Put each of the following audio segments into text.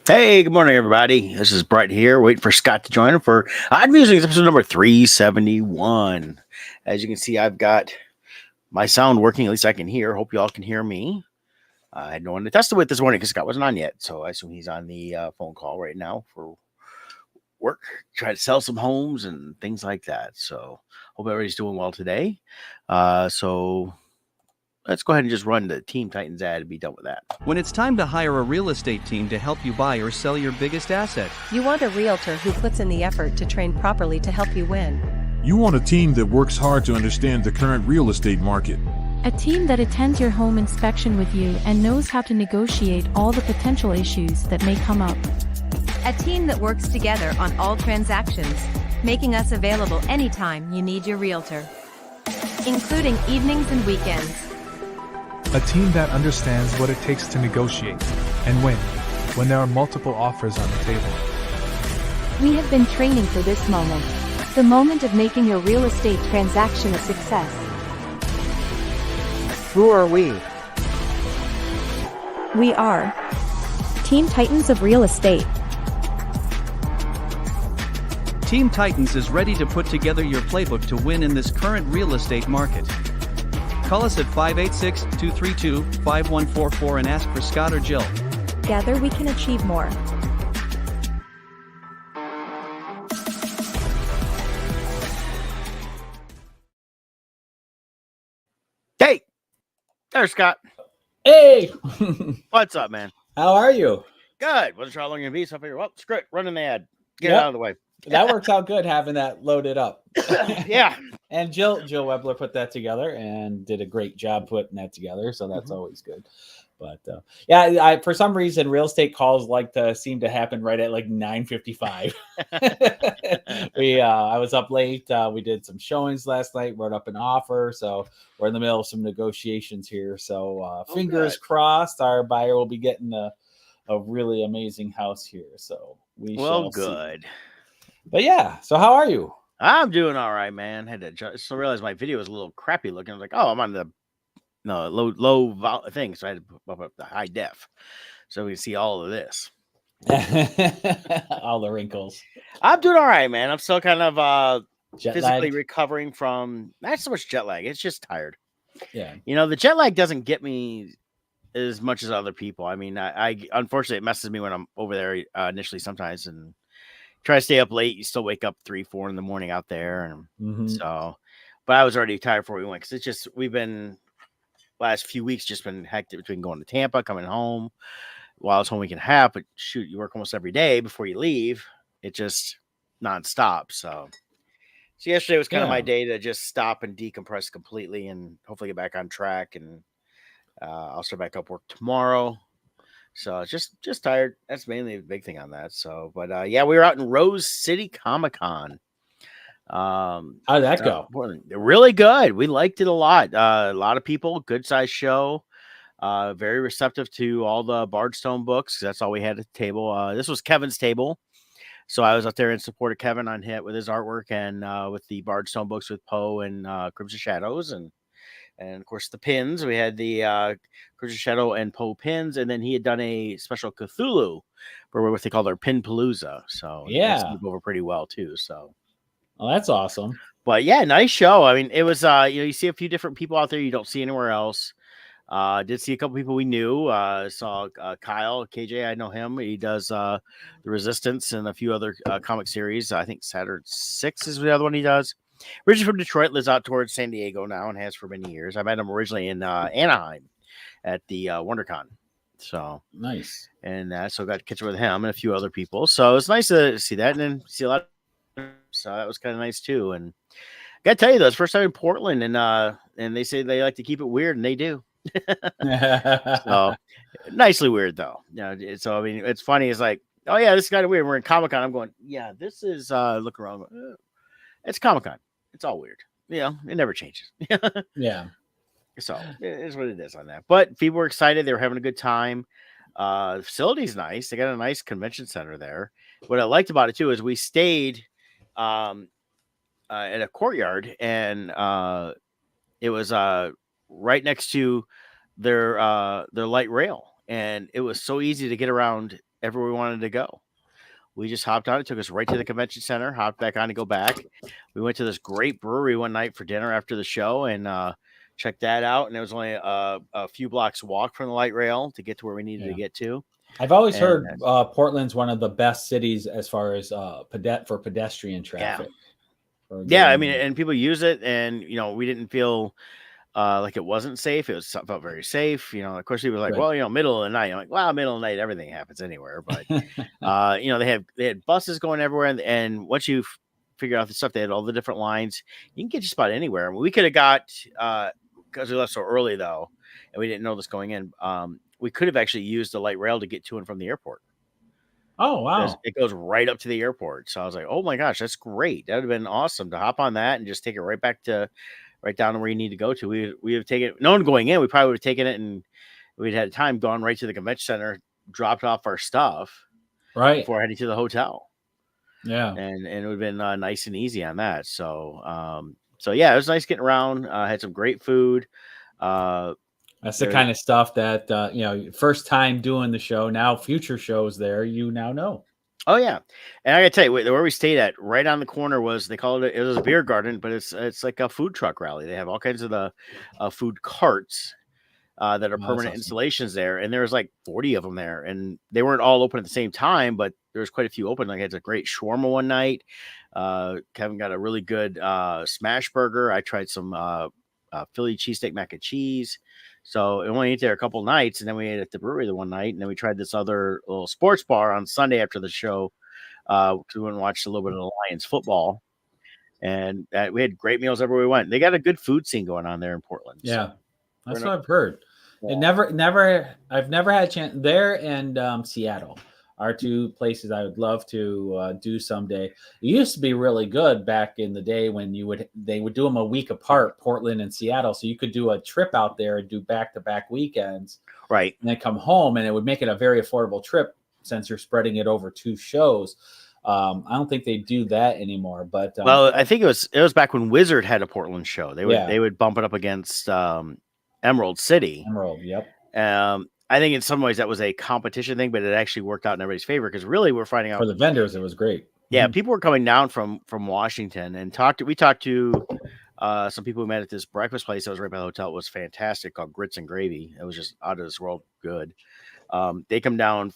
Hey, good morning, everybody. This is Brett here, waiting for Scott to join him for Odd Musings episode number 371. As you can see, I've got my sound working, at least I can hear. Hope you all can hear me. I had no one to test it with this morning because Scott wasn't on yet, so I assume he's on the phone call right now for work, try to sell some homes and things like that. So, hope everybody's doing well today. So, let's go ahead and just run the Team Titans ad and be done with that. When it's time to hire a real estate team to help you buy or sell your biggest asset, You want a realtor who puts in the effort to train properly to help you win. You want a team that works hard to understand the current real estate market. A team that attends your home inspection with you and knows how to negotiate all the potential issues that may come up. A team that works together on all transactions, making us available anytime you need your realtor, including evenings and weekends. A team that understands what it takes to negotiate and win when there are multiple offers on the table. We have been training for this moment. The moment of making your real estate transaction a success. Who are we? We are Team Titans of Real Estate. Team Titans is ready to put together your playbook to win in this current real estate market. Call us at 586-232-5144 and ask for Scott or Jill. Together we can achieve more. Hey, there's Scott. Hey, What's up, man? how are you? Good. Wasn't sure how long you're gonna be, so I figured, well, screw it, run an ad, get it Yep. out of the way. That works out good having that loaded up. Yeah, And Jill Webler put that together and did a great job putting that together. So that's always good. But yeah, I for some reason real estate calls like to seem to happen right at like 9:55. I was up late. We did some showings last night, wrote up an offer. So we're in the middle of some negotiations here. So fingers good. crossed our buyer will be getting a really amazing house here. So we well, shall see. good. But yeah, so how are you? I'm doing all right, man. Had to just realize my video was a little crappy looking. I was like, oh, I'm on the low thing, so I had to put up the high def so we can see all of this. All the wrinkles. I'm doing all right, man. I'm still kind of Jet physically lag. recovering from not so much jet lag. It's just tired. Yeah. You know, the jet lag doesn't get me as much as other people. I mean, I unfortunately it messes me when I'm over there initially sometimes and try to stay up late. You still wake up 3-4 in the morning out there, and Mhm. so. But I was already tired before we went because it's just we've been last few weeks just been hectic between going to Tampa, coming home while it's home week and a half. But shoot, you work almost every day before you leave. It just nonstop. So yesterday was kind of my Yeah. day to just stop and decompress completely and hopefully get back on track. And I'll start back up work tomorrow. So just tired. That's mainly the big thing on that. So, but yeah, we were out in Rose City Comic-Con. How did that go? Really good. We liked it a lot. A lot of people, good sized show. Very receptive to all the Bardstone books. That's all we had at the table. This was Kevin's table. So I was out there in support of Kevin on hit with his artwork and with the Bardstone books with Poe and Crimson Shadows and of course the pins. We had the Crimson Shadow and Poe pins, and then he had done a special Cthulhu for what they call their Pin Palooza. So Yeah. that's moved over pretty well too. So Oh, that's awesome. but yeah, nice show. I mean, it was you see a few different people out there you don't see anywhere else. Did see a couple people we knew. Saw Kyle KJ. I know him. He does the Resistance and a few other comic series. I think Saturn 6 is the other one he does. Originally from Detroit, lives out towards San Diego now and has for many years. I met him originally in Anaheim at the WonderCon. So Nice. and so got to catch up with him and a few other people. So it was nice to see that and then see a lot. So that was kind of nice too. And I gotta tell you though, it's first time in Portland, and they say they like to keep it weird, and they do. So nicely weird though. So I mean, it's funny. It's like, oh yeah, this is kind of weird. We're in Comic-Con. I'm going, yeah, this is look around. It's Comic-Con. It's all weird. You know, it never changes. Yeah. So it is what it is on that. But people were excited. They were having a good time. The facility's nice. They got a nice convention center there. What I liked about it too is we stayed at a courtyard, and it was right next to their light rail, and it was so easy to get around everywhere we wanted to go. We just hopped on. It took us right to the convention center, hopped back on to go back. We went to this great brewery one night for dinner after the show and checked that out. And it was only a few blocks walk from the light rail to get to where we needed to get to. I've always And heard Portland's one of the best cities as far as for pedestrian traffic. Yeah, I mean, and people use it, and we didn't feel like it wasn't safe. It felt very safe. Of course, people were like, Right. well, middle of the night. I'm like, well, middle of the night, everything happens anywhere. But they had buses going everywhere, and once you figure out the stuff, they had all the different lines. You can get just about anywhere. I mean, we could have got because we left so early though, and we didn't know this going in. We could have actually used the light rail to get to and from the airport. Oh, wow. It goes right up to the airport. So I was like, oh my gosh, that's great. That would have been awesome to hop on that and just take it right down to where you need to go to. We would have taken it, no one going in. We probably would have taken it and we'd had time gone right to the convention center, dropped off our stuff before heading to the hotel. Yeah. And it would have been nice and easy on that. So, yeah, it was nice getting around. Had some great food. That's the kind of stuff that, first time doing the show, now future shows there, you now know. Oh yeah. And I gotta tell you, where we stayed at right on the corner was, they call it was a beer garden, but it's like a food truck rally. They have all kinds of the food carts that are permanent awesome. installations there. And there was like 40 of them there, and they weren't all open at the same time, but there was quite a few open. Like, it's a great shawarma one night. Kevin got a really good smash burger. I tried some Philly cheesesteak mac and cheese. So we only ate there a couple nights, and then we ate at the brewery the one night, and then we tried this other little sports bar on Sunday after the show because we went and watched a little bit of the Lions football, and we had great meals everywhere we went. They got a good food scene going on there in Portland. Yeah, that's what I've heard. Yeah. I've never had a chance there, and Seattle are two places I would love to do someday. It used to be really good back in the day when they would do them a week apart, Portland and Seattle. So you could do a trip out there and do back-to-back weekends. Right. And then come home, and it would make it a very affordable trip since you're spreading it over 2 shows. I don't think they do that anymore, but well, I think it was back when Wizard had a Portland show. They would bump it up against Emerald City. Emerald, yep. I think in some ways that was a competition thing, but it actually worked out in everybody's favor, because really we're finding out for the vendors, it was great. Yeah, people were coming down from Washington and we talked to some people we met at this breakfast place that was right by the hotel. It was fantastic, called Grits and Gravy. It was just out of this world good. They come down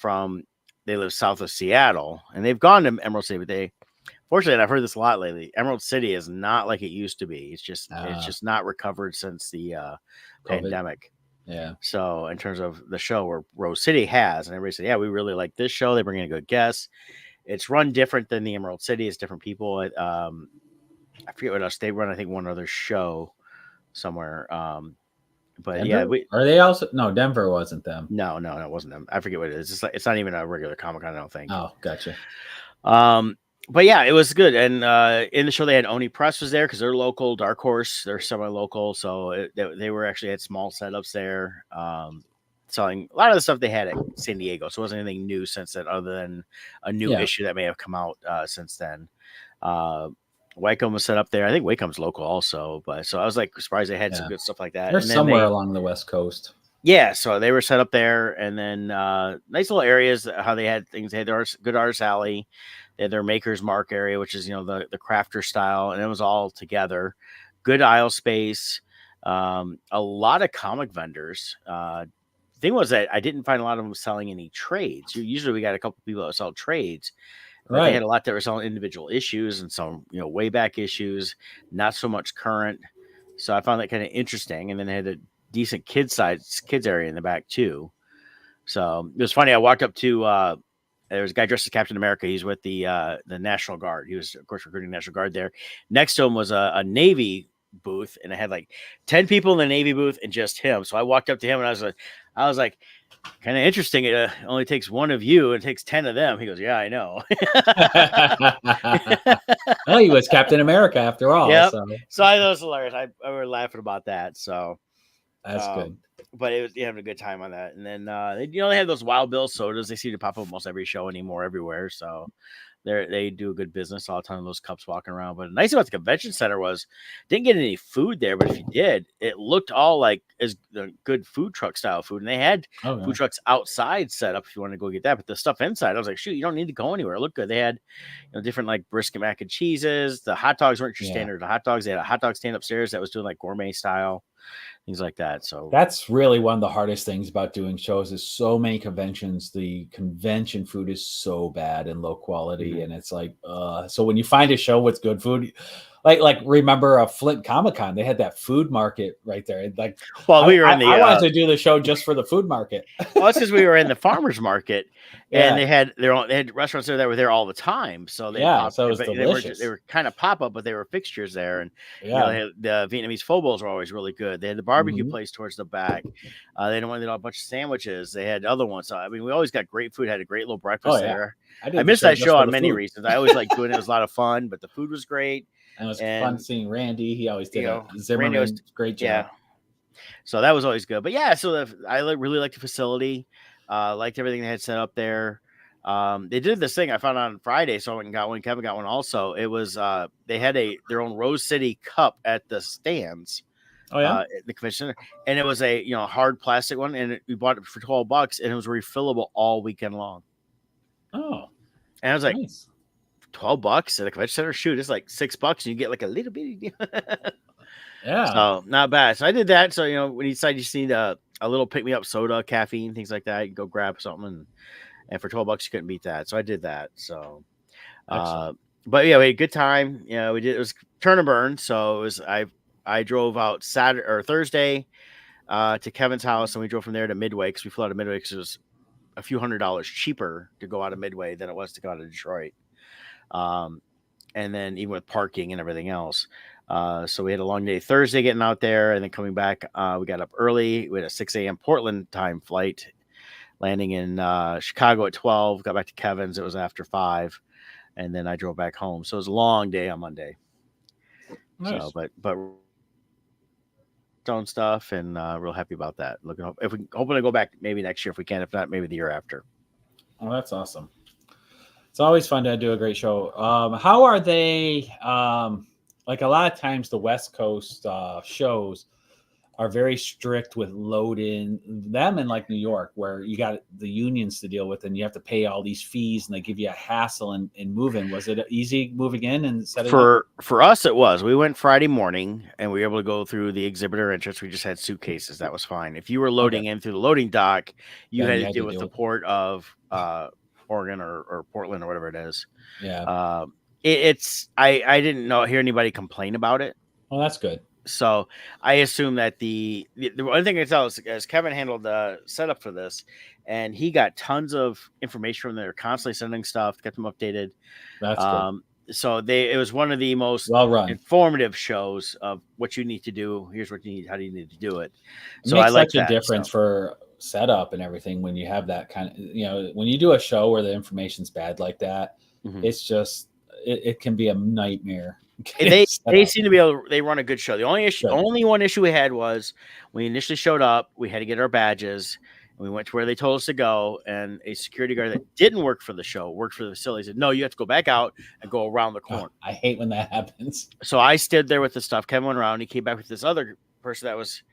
they live south of Seattle, and they've gone to Emerald City, but fortunately, and I've heard this a lot lately, Emerald City is not like it used to be. It's just not recovered since the pandemic. Yeah. So in terms of the show, where Rose City has, and everybody said, yeah, we really like this show. They bring in good guests. It's run different than the Emerald City. It's different people. I forget what else they run. I think one other show somewhere. But Denver? yeah, are they also? No, Denver wasn't them. No, it wasn't them. I forget what it is. It's not even a regular Comic-Con, I don't think. Oh, gotcha. But yeah, it was good. And in the show, they had Oni Press was there because they're local. Dark Horse, they're semi-local, so they were actually had small setups there, selling a lot of the stuff they had at San Diego. So it wasn't anything new since then, other than a new issue that may have come out since then. Wacom was set up there. I think Wacom's local also, but so I was like surprised they had some good stuff like that. They're somewhere along the West Coast. Yeah, so they were set up there, and then nice little areas. How they had things. They had their good artist alley. They had their Maker's Mark area, which is the crafter style, and it was all together. Good aisle space. A lot of comic vendors. The thing was that I didn't find a lot of them selling any trades. Usually we got a couple people that sell trades. But they had a lot that were selling individual issues and some way back issues, not so much current. So I found that kind of interesting. And then they had a decent kids area in the back too. So it was funny. I walked up to there was a guy dressed as Captain America. He's with the National Guard. He was, of course, recruiting National Guard there. Next to him was a Navy booth, and I had like 10 people in the Navy booth and just him. So I walked up to him and I was like, kind of interesting. It only takes one of you. It takes 10 of them. He goes, yeah, I know. Well, he was Captain America after all. Yep. So I thought it was hilarious. I were laughing about that. So that's good. But it was having a good time on that. And then they have those Wild Bill sodas. They seem to pop up almost every show anymore, everywhere. So They do a good business. All the time those cups walking around. But the nice thing about the convention center was didn't get any food there, but if you did, it looked all like as the good food truck style food, and they had food trucks outside set up if you want to go get that. But the stuff inside, I was like, shoot, you don't need to go anywhere. It looked good. They had different like brisket mac and cheeses. The hot dogs weren't your standard. The hot dogs, they had a hot dog stand upstairs that was doing like gourmet style. Things like that. So that's really one of the hardest things about doing shows is so many conventions. The convention food is so bad and low quality. And it's like, so when you find a show with good food, like remember Flint Comic-Con, they had that food market right there. Like, well, we were in the, I wanted to do the show just for the food market. Well, that's because we were in the farmers market, and they had restaurants there that were there all the time. So they so it was delicious. They were kind of pop up, but they were fixtures there. And they had, the Vietnamese pho bowls were always really good. They had the barbecue place towards the back. They had a bunch of sandwiches. They had other ones. So, I mean, we always got great food. Had a great little breakfast there. I missed that show on many reasons. I always liked doing it. It was a lot of fun, but the food was great. And it was fun seeing Randy. He always did Zimmerman. Was great job. Yeah. So that was always good. But yeah, so I really liked the facility. Liked everything they had set up there. They did this thing I found on Friday, so I went and got one. Kevin got one also. It was they had their own Rose City cup at the stands. At the convention center, and it was a hard plastic one, and we bought it for $12, and it was refillable all weekend long. Oh, and I was like, nice. $12 at a convention center? Shoot, it's like $6, and you get like a little bitty. Yeah. So not bad. So I did that. So when you decide you just need a little pick me up soda, caffeine, things like that, you can go grab something, and for $12 you couldn't beat that. So I did that. So, but yeah, we had a good time. We did. It was turn and burn. So it was I drove out Saturday or Thursday to Kevin's house, and we drove from there to Midway because we flew out of Midway because it was a few $100s cheaper to go out of Midway than it was to go out of Detroit. And then even with parking and everything else. So we had a long day Thursday getting out there, and then coming back, we got up early. We had a 6 a.m. Portland time flight, landing in Chicago at 12, got back to Kevin's. It was after 5, and then I drove back home. So it was a long day on Monday. Nice. So, but own stuff, and real happy about that. Hoping to go back maybe next year if we can. If not, maybe the year after. Oh, that's awesome. It's always fun to do a great show. How are they? Like a lot of times the West Coast shows are very strict with loading them, in like New York, where you got the unions to deal with and you have to pay all these fees and they give you a hassle in moving. Was it easy moving in and setting up? For us, it was. We went Friday morning and we were able to go through the exhibitor entrance. We just had suitcases. That was fine. If you were loading in through the loading dock, you had to deal with the port of Oregon or Portland or whatever it is. Yeah. I didn't hear anybody complain about it. Well, that's good. So I assume that the one thing I tell is Kevin handled the setup for this, and he got tons of information from them. They're constantly sending stuff, get them updated. That's good. So it was one of the most informative shows of what you need to do. Here's what you need. How do you need to do it? So it makes I like such a difference for setup and everything when you have that kind of, when you do a show where the information's bad like that, it's just it can be a nightmare. They seem to be able. They run a good show. The only one issue we had was when we initially showed up, we had to get our badges, and we went to where they told us to go. And a security guard that didn't work for the show, worked for the facility, said, "No, you have to go back out and go around the corner." I hate when that happens. So I stood there with the stuff. Kevin went around. He came back with this other person that was,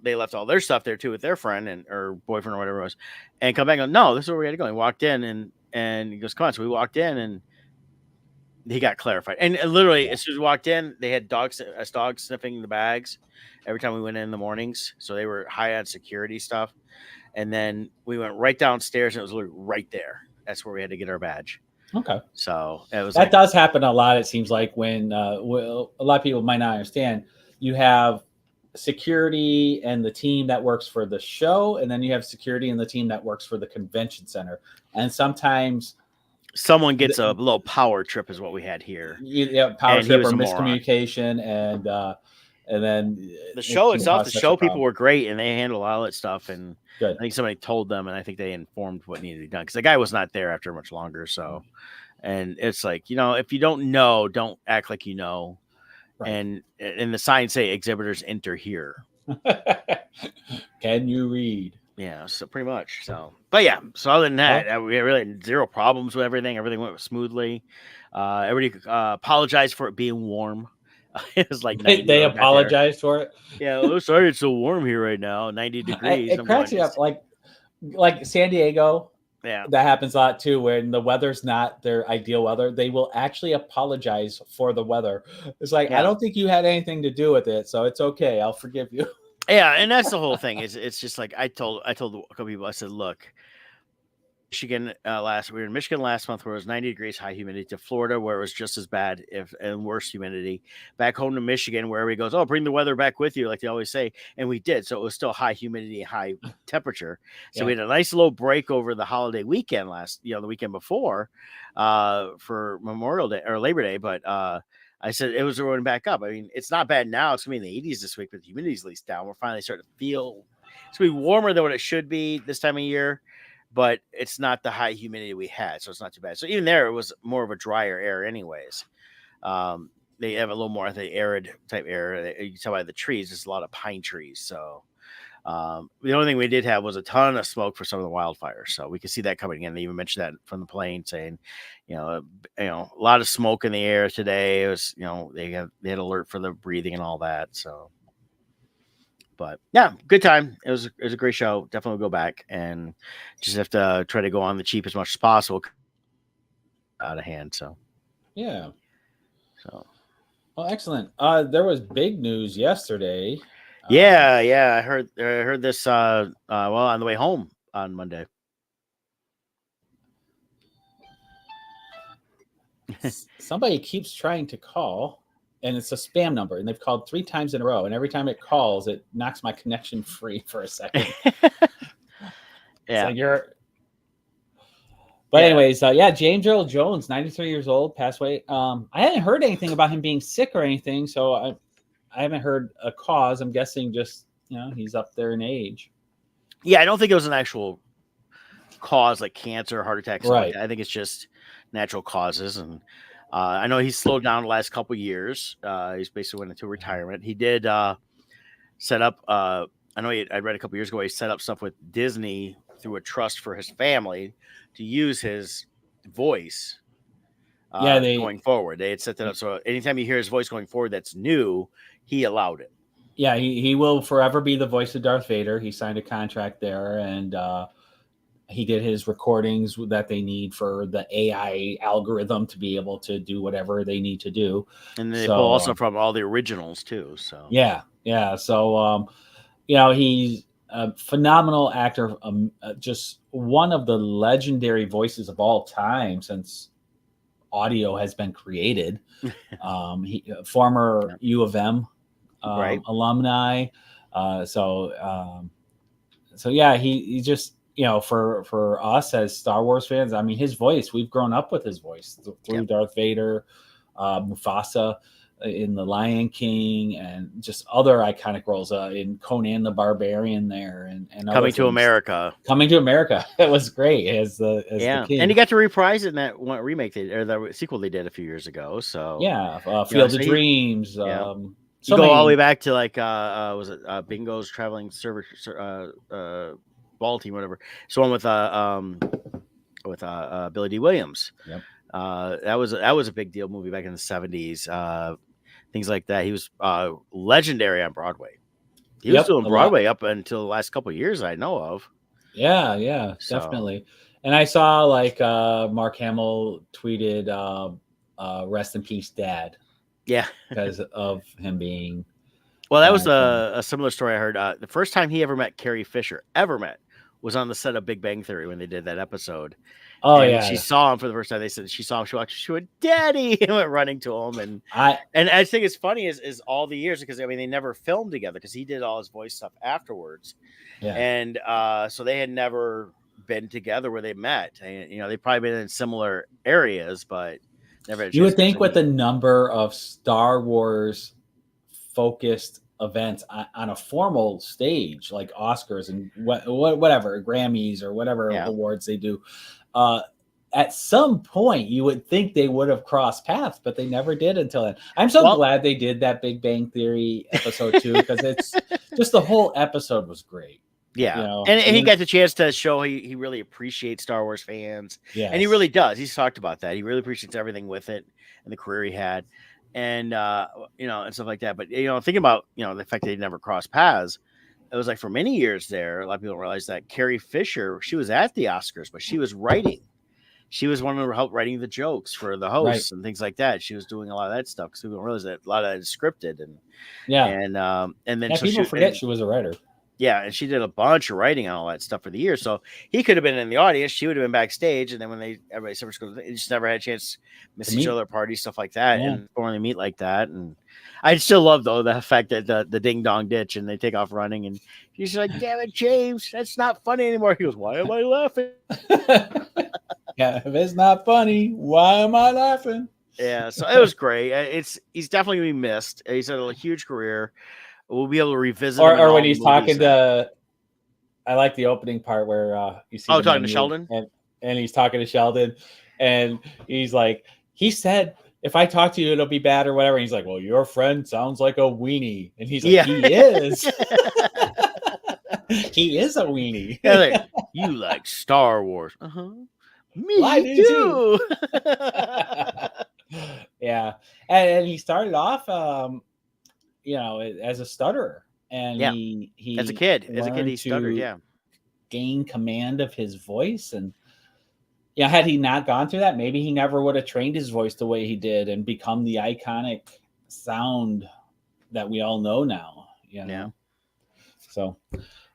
they left all their stuff there too with their friend or boyfriend or whatever it was, and come back and go, "No, this is where we had to go." He walked in and he goes, "Come on." So we walked in and he got clarified. And literally, as soon as we walked in, they had dogs sniffing the bags every time we went in the mornings. So they were high on security stuff. And then we went right downstairs, and it was literally right there. That's where we had to get our badge. Okay. So it was does happen a lot. It seems like when a lot of people might not understand, you have security and the team that works for the show, and then you have security and the team that works for the convention center. And sometimes someone gets a little power trip is what we had here. Yeah, power trip or miscommunication, and then the show itself. The show people were great, and they handled a lot of that stuff. And good. I think somebody told them, and I think they informed what needed to be done because the guy was not there after much longer. So, and it's like if you don't know, don't act like you know. Right. And the signs say exhibitors enter here. Can you read? Yeah, so pretty much. So, but yeah. So other than that, we had really zero problems with everything. Everything went smoothly. Everybody apologized for it being warm. It was like 90 They when we got there. apologized for it. Yeah, oh sorry, it's so warm here right now, 90 degrees. It cracks me up. Like San Diego, yeah, that happens a lot too. When the weather's not their ideal weather, they will actually apologize for the weather. It's like, Yeah. I don't think you had anything to do with it, so it's okay. I'll forgive you. yeah, and that's the whole thing. It's just like I told a couple people. I said, look, Michigan we were in Michigan last month where it was 90 degrees high humidity, to Florida where it was just as bad and worse humidity, back home to Michigan where everybody goes, oh, bring the weather back with you, like they always say, and we did. So it was still high humidity, high temperature. So we had a nice little break over the holiday weekend the weekend before for Memorial Day or Labor Day, but I said it was rolling back up. I mean, it's not bad now. It's gonna be in the 80s this week, but the humidity's at least down. We're finally starting to feel it's gonna be warmer than what it should be this time of year, but it's not the high humidity we had, so it's not too bad. So even there, it was more of a drier air, anyways. They have a little more of the arid type air. You can tell by the trees, there's a lot of pine trees. So the only thing we did have was a ton of smoke for some of the wildfires. So we could see that coming in. They even mentioned that from the plane, saying, a lot of smoke in the air today. It was, they had alert for the breathing and all that. So, but yeah, good time. It was a great show. Definitely go back and just have to try to go on the cheap as much as possible. Out of hand. So Yeah. so. Well, excellent. There was big news yesterday. Yeah. I heard this on the way home on Monday. Somebody keeps trying to call, and it's a spam number, and they've called 3 times in a row, and every time it calls, it knocks my connection free for a second. Yeah. Anyways, James Earl Jones, 93 years old, passed away. I hadn't heard anything about him being sick or anything, so I haven't heard a cause. I'm guessing just, he's up there in age. Yeah, I don't think it was an actual cause like cancer or heart attack. Right. I think it's just natural causes. And I know he's slowed down the last couple years. He's basically went into retirement. He did set up, I read a couple years ago, he set up stuff with Disney through a trust for his family to use his voice going forward. They had set that up. So anytime you hear his voice going forward that's new, he allowed it. Yeah, he will forever be the voice of Darth Vader. He signed a contract there, and he did his recordings that they need for the AI algorithm to be able to do whatever they need to do. And they pull also from all the originals too. So yeah. So he's a phenomenal actor, just one of the legendary voices of all time since audio has been created. He former U of M alumni. So he just, for us as Star Wars fans, I mean, his voice, we've grown up with his voice through Darth Vader, Mufasa in The Lion King, and just other iconic roles in Conan the Barbarian there, and Coming to America. It was great as the king. And he got to reprise it in that one remake the sequel they did a few years ago. So Field of Dreams. You go all the way back to was it Bingo's Traveling Server Ball Team, whatever. So one with Billy D. Williams. Yep. That was a big deal movie back in the 70s. Things like that. He was legendary on Broadway. He was doing Broadway up until the last couple of years I know of. Yeah, definitely. And I saw Mark Hamill tweeted, "Rest in peace, Dad." Yeah, because of him being. Well, that was a similar story I heard. The first time he ever met Carrie Fisher was on the set of Big Bang Theory when they did that episode. She saw him for the first time. They said she saw him. She went, "Daddy!" and went running to him. And I think it's funny is all the years, because they never filmed together because he did all his voice stuff afterwards. Yeah. And so they had never been together where they met. And, they've probably been in similar areas, but never. You would think with the number of Star Wars focused events on a formal stage like Oscars and whatever Grammys or whatever awards they do, at some point you would think they would have crossed paths, but they never did until then. I'm so glad they did that Big Bang Theory episode 2 because it's just the whole episode was great. Yeah, You know, and he got the chance to show he really appreciates Star Wars fans, and he yes, really does. He's talked about that. He really appreciates everything with it and the career he had, and and stuff like that. But thinking about the fact that he never crossed paths, it was like for many years there. A lot of people don't realize that Carrie Fisher, she was at the Oscars, but she was writing. She was one who helped writing the jokes for the right, hosts and things like that. She was doing a lot of that stuff because people don't realize that a lot of that is scripted yeah, and then yeah. so People she forget she was a writer. yeah, and she did a bunch of writing on all that stuff for the year. So he could have been in the audience. She would have been backstage. And then when everybody separate schools, they just never had a chance to miss To each meet. other, parties, stuff like that. Yeah. And when they meet like that. And I still love, though, the fact that the ding dong ditch and they take off running. And she's like, damn it, James, that's not funny anymore. He goes, why am I laughing? Yeah, if it's not funny, why am I laughing? Yeah, so it was great. He's definitely going to be missed. He's had a huge career. We'll be able to revisit him in Or all when the he's movies talking to, I like the opening part where you see the talking to menu Sheldon? and he's talking to Sheldon, and he's like, he said, if I talk to you, it'll be bad or whatever. And he's like, well, your friend sounds like a weenie, and he's like, Yeah. he is. He is a weenie. Yeah, like, you like Star Wars. Uh-huh. Me I do too. Yeah, and he started off, as a stutterer, and Yeah. he As a kid, he learned stuttered. to Yeah. gain command of his voice, and had he not gone through that, maybe he never would have trained his voice the way he did and become the iconic sound that we all know now. Yeah. So,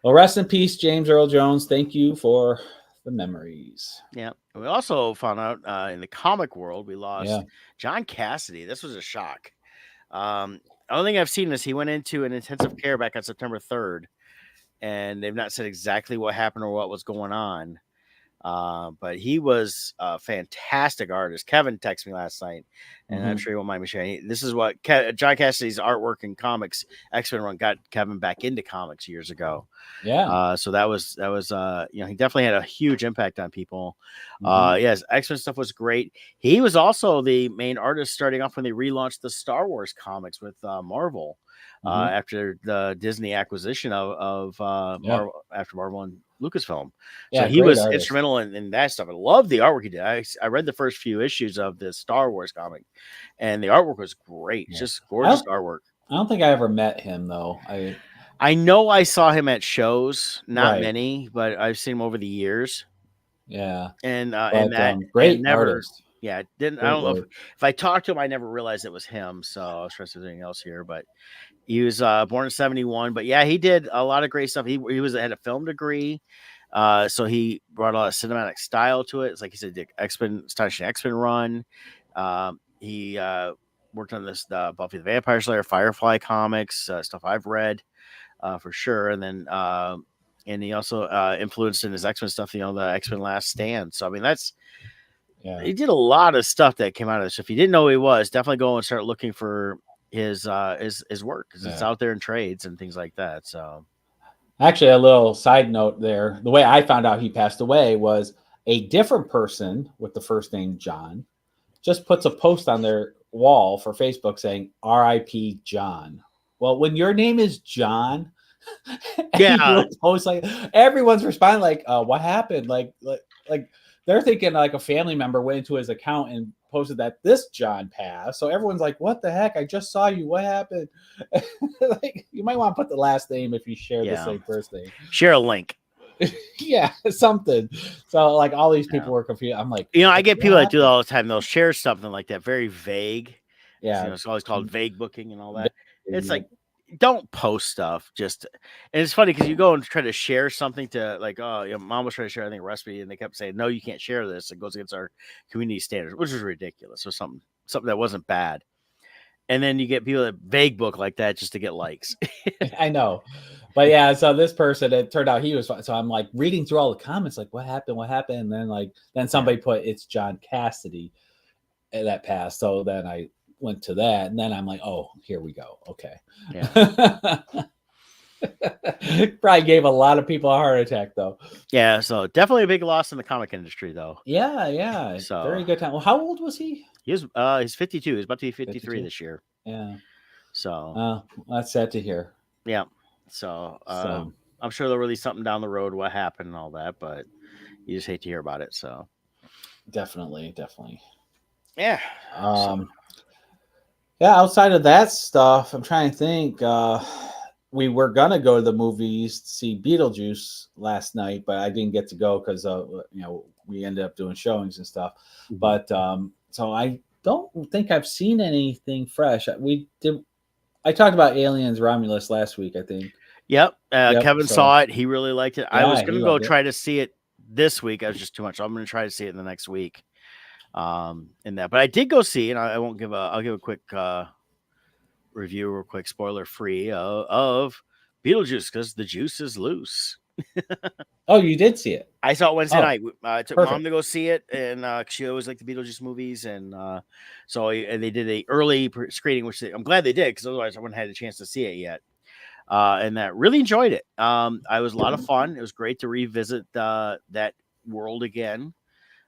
well, rest in peace, James Earl Jones. Thank you for the memories. Yeah. We also found out in the comic world we lost Yeah. John Cassidy. This was a shock. The only thing I've seen is he went into an intensive care back on September 3rd, and they've not said exactly what happened or what was going on. But he was a fantastic artist. Kevin texted me last night, and I'm sure he won't mind me sharing. This is what John Cassidy's artwork in comics X-Men run got Kevin back into comics years ago. Yeah. So that was he definitely had a huge impact on people. Yes, X-Men stuff was great. He was also the main artist starting off when they relaunched the Star Wars comics with Marvel. After the Disney acquisition of Marvel, after Marvel and Lucasfilm. Yeah, so he was artist. instrumental in that stuff. I love the artwork he did. I read the first few issues of the Star Wars comic, and the artwork was great. Yeah. Just gorgeous artwork. I don't think I ever met him, though. I know I saw him at shows, not Right. many, but I've seen him over the years. Yeah. And But, that great and never, artist. yeah, didn't. I Great don't know work. if I talked to him, I never realized it was him. So I was trying to do anything else here, but he was born in 1971. But yeah, he did a lot of great stuff. He had a film degree. So he brought a lot of cinematic style to it. It's like he said, the astonishing X-Men run. He worked on this Buffy the Vampire Slayer, Firefly comics, stuff I've read for sure. And then and he also influenced in his X-Men stuff, the X-Men Last Stand. So I mean, he did a lot of stuff that came out of this. So if you didn't know who he was, definitely go and start looking for his work, because it's out there in trades and things like that. So Actually, a little side note there. The way I found out he passed away was a different person with the first name John just puts a post on their wall for Facebook saying R.I.P. John. Well, when your name is John, yeah, post like everyone's responding like, what happened? Like they're thinking like a family member went into his account and posted that this John passed. So everyone's like, what the heck? I just saw you. What happened? Like, you might want to put the last name if you share the same first name. Share a link. Yeah, something. So like all these people were confused. I'm like, I get people that do that all the time. They'll share something like that, very vague. Yeah. It's always called vague booking and all that. It's like, don't post stuff. And it's funny because you go and try to share something to like, mom was trying to share, I think, a recipe, and they kept saying, no, you can't share this. It goes against our community standards, which is ridiculous. So something that wasn't bad. And then you get people that vague book like that just to get likes. I know. But yeah, so this person, it turned out he was fine. So I'm like reading through all the comments, like, what happened? And then somebody put, it's John Cassidy that passed. So then I went to that, and then I'm like, oh, here we go. Okay. Yeah. Probably gave a lot of people a heart attack, though. Yeah, so definitely a big loss in the comic industry, though. Yeah. So very good time. Well, how old was he? He's 52. He's about to be 53 52? this year. Yeah. So that's sad to hear. Yeah. So I'm sure they'll release something down the road, what happened and all that, but you just hate to hear about it. So Definitely. yeah. So Um, yeah, outside of that stuff, I'm trying to think. We were gonna go to the movies to see Beetlejuice last night, but I didn't get to go because we ended up doing showings and stuff. Mhm. But so I don't think I've seen anything fresh. We did. I talked about Aliens Romulus last week, I think. Yep. Yep. Kevin So saw it. He really liked it. I was yeah, he gonna go loved it. try to see it this week. I was just too much. I'm gonna try to see it in the next week. In that, but I did go see, and I won't give a. I'll give a quick review, real quick, spoiler free of Beetlejuice because the juice is loose. Oh, you did see it. I saw it Wednesday Oh, night. I took mom perfect. to go see it, and she always liked the Beetlejuice movies, and and they did a early screening, which I'm glad they did because otherwise I wouldn't have had a chance to see it yet. And that really enjoyed it. I was a lot of fun. It was great to revisit that world again.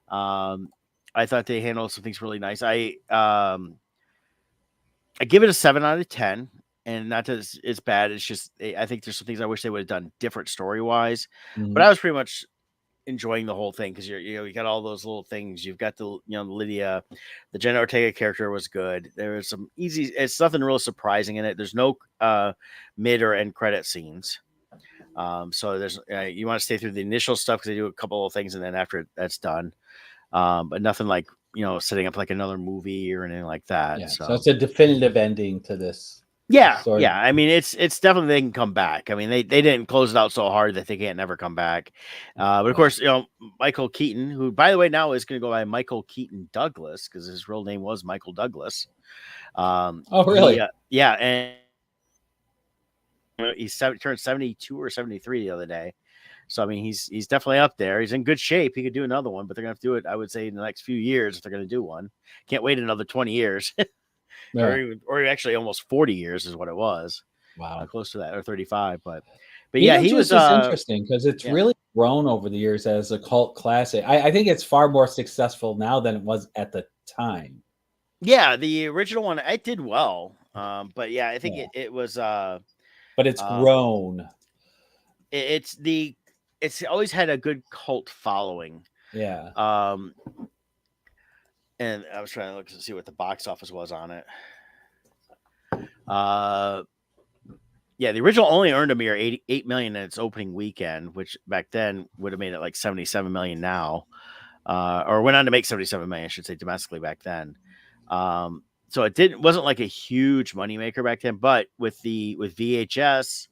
I thought they handled some things really nice. I give it a 7 out of 10, and not that it's bad. It's just I think there's some things I wish they would have done different story wise. But Mhm. I was pretty much enjoying the whole thing because you got all those little things. You've got the Lydia, the Jenna Ortega character was good. There was some easy. It's nothing real surprising in it. There's no mid or end credit scenes. So there's you want to stay through the initial stuff because they do a couple of things and then after that's done. But nothing like setting up like another movie or anything like that. Yeah. So So it's a definitive ending to this yeah, story. yeah. I mean, it's definitely they can come back. I mean, they didn't close it out so hard that they can't never come back. But of Right. course, Michael Keaton, who by the way now is going to go by Michael Keaton Douglas because his real name was Michael Douglas. Oh, really? Yeah, and turned 72 or 73 the other day. So I mean, he's definitely up there. He's in good shape. He could do another one, but they're gonna have to do it. I would say in the next few years if they're gonna do one. Can't wait another 20 years, Yeah. or actually almost 40 years is what it was. Wow. Close to that, or 35. But yeah, he was. Beetlejuice is interesting because it's Yeah, really grown over the years as a cult classic. I think it's far more successful now than it was at the time. yeah. The original one, it did well. But yeah, I think Yeah. it was. But it's grown. It's always had a good cult following. Yeah. And I was trying to look to see what the box office was on it. Yeah, the original only earned a mere 88 million in its opening weekend, which back then would have made it like 77 million now, or went on to make 77 million, I should say, domestically back then. So it wasn't like a huge moneymaker back then, but with VHS,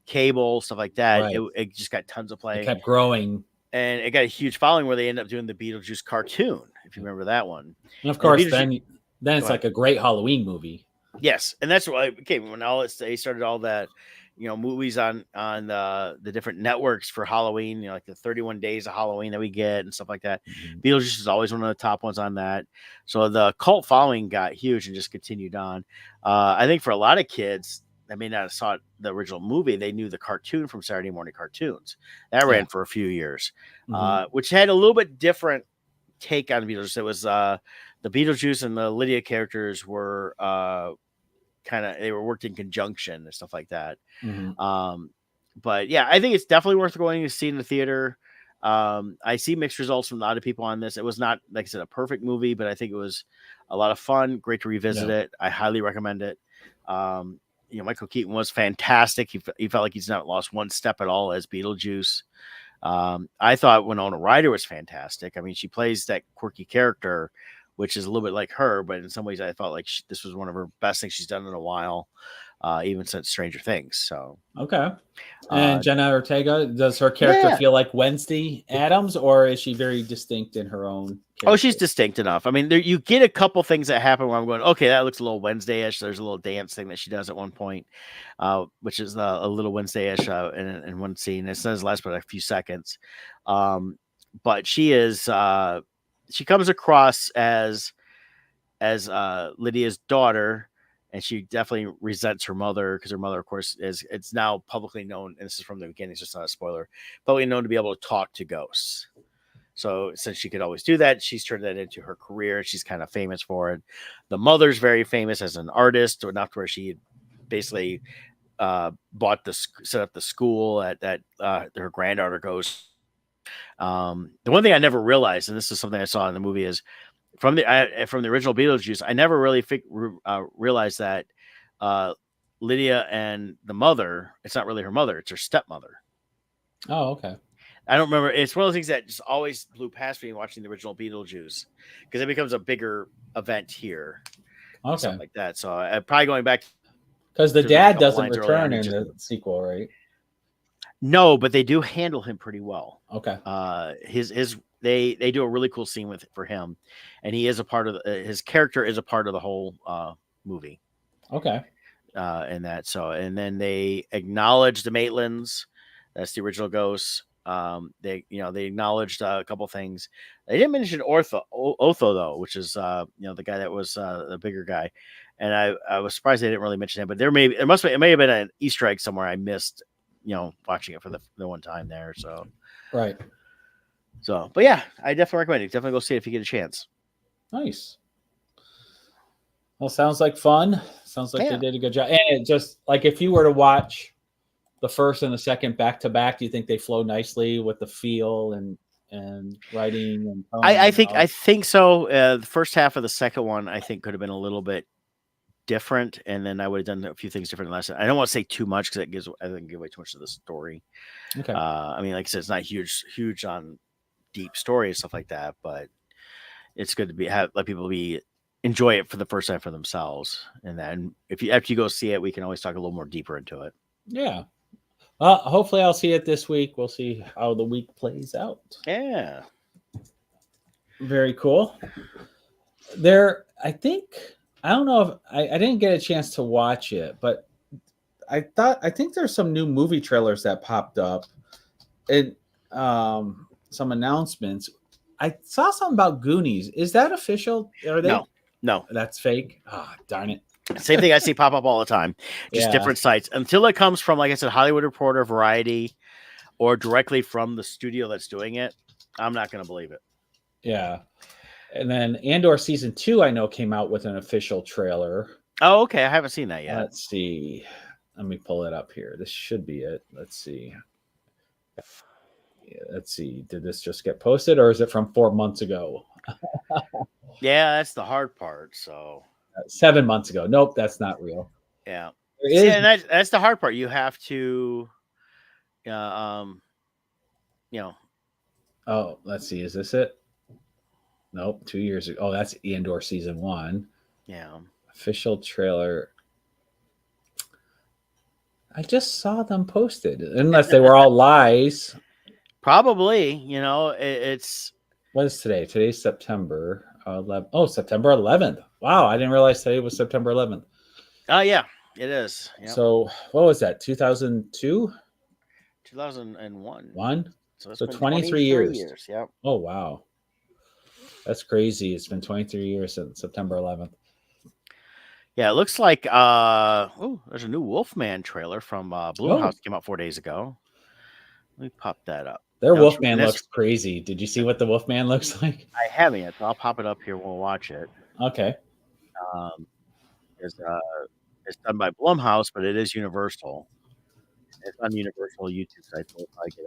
cable, stuff like that, Right. it just got tons of play. It kept growing. And it got a huge following where they ended up doing the Beetlejuice cartoon, if you remember that one. And of course, Beetlejuice- then it's like a great Halloween movie. Yes, and that's why when they started all that, movies on the different networks for Halloween, like the 31 Days of Halloween that we get and stuff like that. Mhm. Beetlejuice is always one of the top ones on that. So the cult following got huge and just continued on. I think for a lot of kids that may not have saw the original movie, they knew the cartoon from Saturday morning cartoons. That ran for a few years, which had a little bit different take on Beetlejuice. It was the Beetlejuice and the Lydia characters were they were worked in conjunction and stuff like that. But yeah, I think it's definitely worth going to see in the theater. I see mixed results from a lot of people on this. It was not, like I said, a perfect movie, but I think it was a lot of fun. Great to revisit it. I highly recommend it. Michael Keaton was fantastic. He felt like he's not lost one step at all as Beetlejuice. I thought Winona Ryder was fantastic. I mean, she plays that quirky character, which is a little bit like her, but in some ways I felt like this was one of her best things she's done in a while, even since Stranger Things. So okay. And Jenna Ortega, does her character feel like Wednesday Addams, or is she very distinct in her own character? Oh, she's distinct enough. I mean, you get a couple things that happen where I'm going, okay, that looks a little Wednesday-ish. There's a little dance thing that she does at one point, which is a little Wednesday-ish in one scene. It doesn't last but a few seconds. But she is she comes across as Lydia's daughter, and she definitely resents her mother because her mother, of course, it's now publicly known, and this is from the beginning, it's just not a spoiler, publicly known to be able to talk to ghosts. So since she could always do that, she's turned that into her career. She's kind of famous for it. The mother's very famous as an artist, enough to where she basically set up the school that her granddaughter goes. The one thing I never realized, and this is something I saw in the movie, is from the original Beetlejuice, I never really realized that Lydia and the mother, it's not really her mother, it's her stepmother. Oh, okay. I don't remember. It's one of those things that just always blew past me watching the original Beetlejuice, because it becomes a bigger event here. Okay. Something like that. So probably going back, because the to dad a couple doesn't lines early return on, in it the sequel, right? No, but they do handle him pretty well. Okay. They do a really cool scene for him, and he is a part of his character is a part of the whole movie. Okay. And then they acknowledge the Maitlands. That's the original ghosts. They acknowledged a couple things. They didn't mention Otho though, which is the guy that was the bigger guy, and I was surprised they didn't really mention him. But it may have been an Easter egg somewhere I missed, watching it for the one time there. So right. So, but yeah, I definitely recommend it. Definitely go see it if you get a chance. Nice. Well, sounds like fun. Sounds like they did a good job. And it just like if you were to watch the first and the second back to back, do you think they flow nicely with the feel and writing and tone? I think so. The first half of the second one I think could have been a little bit different, and then I would have done a few things different. I don't want to say too much because I think give away too much of the story. Okay. I mean, like I said, it's not huge on deep story and stuff like that, but it's good to let people enjoy it for the first time for themselves, and then after you go see it, we can always talk a little more deeper into it. Yeah. Hopefully I'll see it this week. We'll see how the week plays out. Yeah. Very cool. I don't know if I didn't get a chance to watch it, but I think there's some new movie trailers that popped up and some announcements. I saw something about Goonies. Is that official? Are they? No. That's fake. Oh, darn it. Same thing I see pop up all the time. Just different sites. Until it comes from, like I said, Hollywood Reporter, Variety, or directly from the studio that's doing it, I'm not going to believe it. Yeah. And then Andor season 2, I know, came out with an official trailer. Oh, okay. I haven't seen that yet. Let's see. Let me pull it up here. This should be it. Let's see. Let's see. Did this just get posted, or is it from 4 months ago? Yeah, that's the hard part. So 7 months ago. Nope, that's not real. Yeah. And that's the hard part. You have to, Oh, let's see. Is this it? Nope. 2 years ago. Oh, that's Andor season 1. Yeah. Official trailer. I just saw them posted, unless they were all lies. Probably. It's. What is today? Today's September 11th. Oh, September 11th. Wow, I didn't realize today was September 11th. Oh, yeah, it is. Yep. So what was that? 2002? 2001. One? So 23 years. Yep. Oh, wow. That's crazy. It's been 23 years since September 11th. Yeah, it looks like there's a new Wolfman trailer from Blumhouse came out 4 days ago. Let me pop that up. Their Wolfman looks crazy. Did you see what the Wolfman looks like? I haven't yet, so I'll pop it up here. We'll watch it. Okay. It's done by Blumhouse, but it is Universal. It's on the Universal YouTube site. So if I get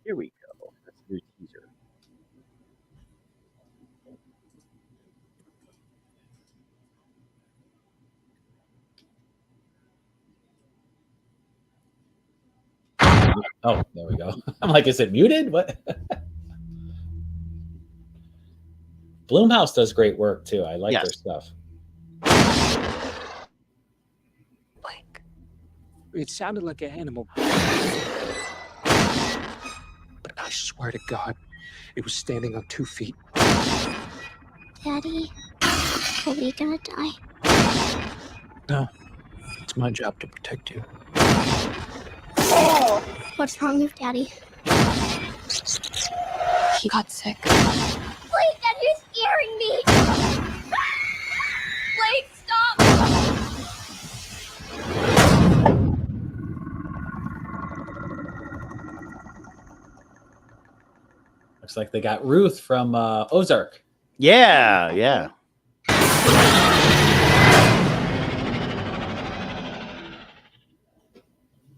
here we go. That's a new teaser. Oh, there we go. I'm like, is it muted? What? Blumhouse does great work too. I like their stuff. Like, it sounded like an animal. But I swear to God, it was standing on 2 feet. Daddy, are we gonna die? No, it's my job to protect you. What's wrong with Daddy? He got sick. Please, Dad, you're scaring me! Please, stop! Looks like they got Ruth from Ozark. Yeah.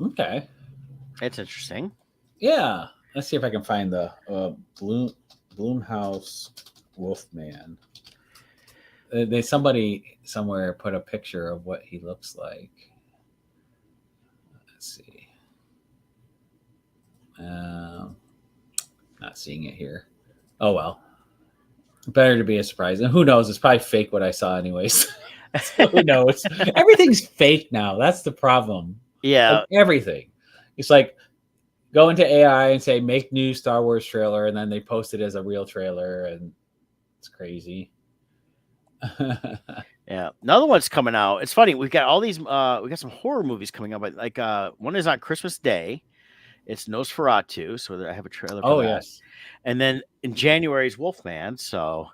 Okay. It's interesting. Yeah. Let's see if I can find the Bloomhouse Wolfman. Somebody somewhere put a picture of what he looks like. Let's see. Not seeing it here. Oh well. Better to be a surprise. And who knows? It's probably fake what I saw, anyways. So who knows? Everything's fake now. That's the problem. Yeah. Like everything. It's like go into AI and say make new Star Wars trailer, and then they post it as a real trailer, and it's crazy. Yeah. Another one's coming out. It's funny. We've got all these. We got some horror movies coming up. Like one is on Christmas Day. It's Nosferatu. So I have a trailer for that. Yes. And then in January is Wolfman. So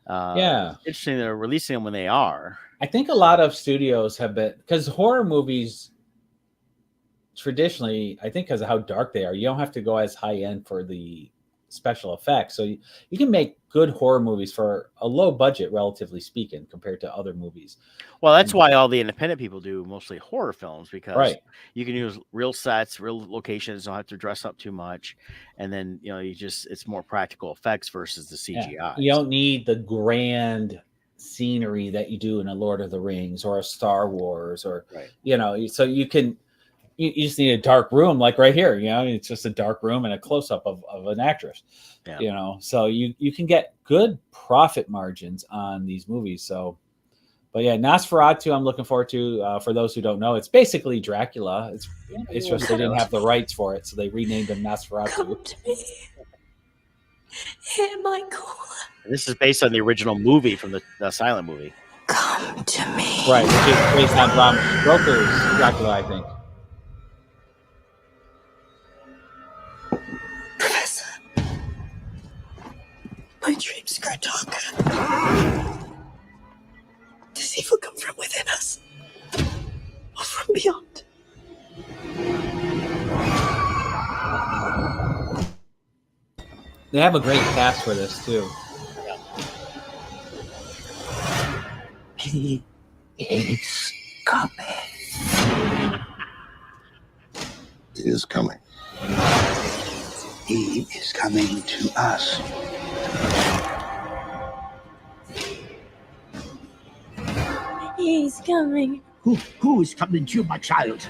yeah, it's interesting they're releasing them when they are. I think a lot of studios have been, because horror movies traditionally, I think because of how dark they are, you don't have to go as high end for the special effects. So you can make good horror movies for a low budget, relatively speaking, compared to other movies. Well, that's why all the independent people do mostly horror films, because Right. you can use real sets, real locations, don't have to dress up too much. And then, it's more practical effects versus the CGI. Yeah. You don't need the grand scenery that you do in a Lord of the Rings or a Star Wars, or, so you just need a dark room, like right here, it's just a dark room and a close-up of an actress, so you can get good profit margins on these movies. So, but yeah, Nosferatu, I'm looking forward to. For those who don't know, it's basically Dracula. It's just they didn't have the rights for it, so they renamed him Nosferatu. Come to me. Hey, Michael. This is based on the original movie from the silent movie. Come to me. Right, which is based on Bram Stoker's Dracula, I think. Professor, my dreams grow darker. Does evil come from within us or from beyond? They have a great cast for this too. He is coming. He is coming. He is coming to us. He's coming. Who is coming to you, my child?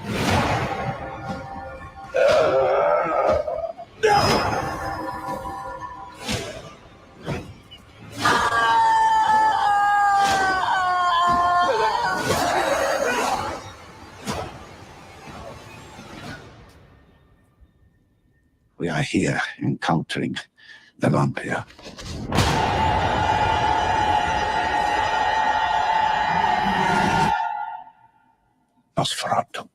We are here encountering the vampire. Nosferatu.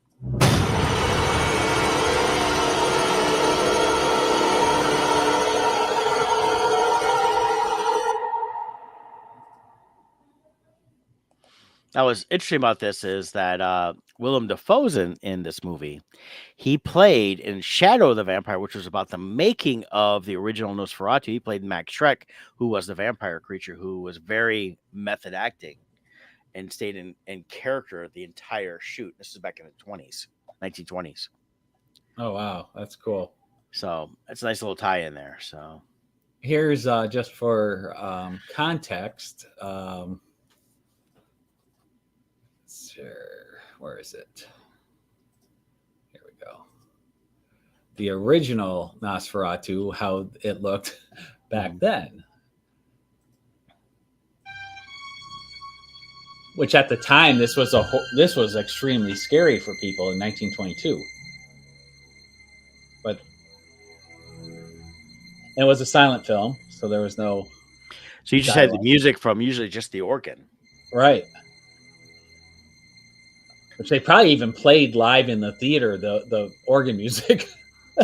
Now, what's interesting about this is that Willem Dafoe's in this movie. He played in Shadow of the Vampire, which was about the making of the original Nosferatu. He played Max Schreck, who was the vampire creature, who was very method acting and stayed in character the entire shoot. This is back in the 1920s. Oh, wow. That's cool. So it's a nice little tie in there. So here's just for context. Sure. Where is it? Here we go. The original Nosferatu, how it looked back then. Which at the time, this was extremely scary for people in 1922. But it was a silent film, so there was no. So you just had the music from usually just the organ, right? Which they probably even played live in the theater, the organ music.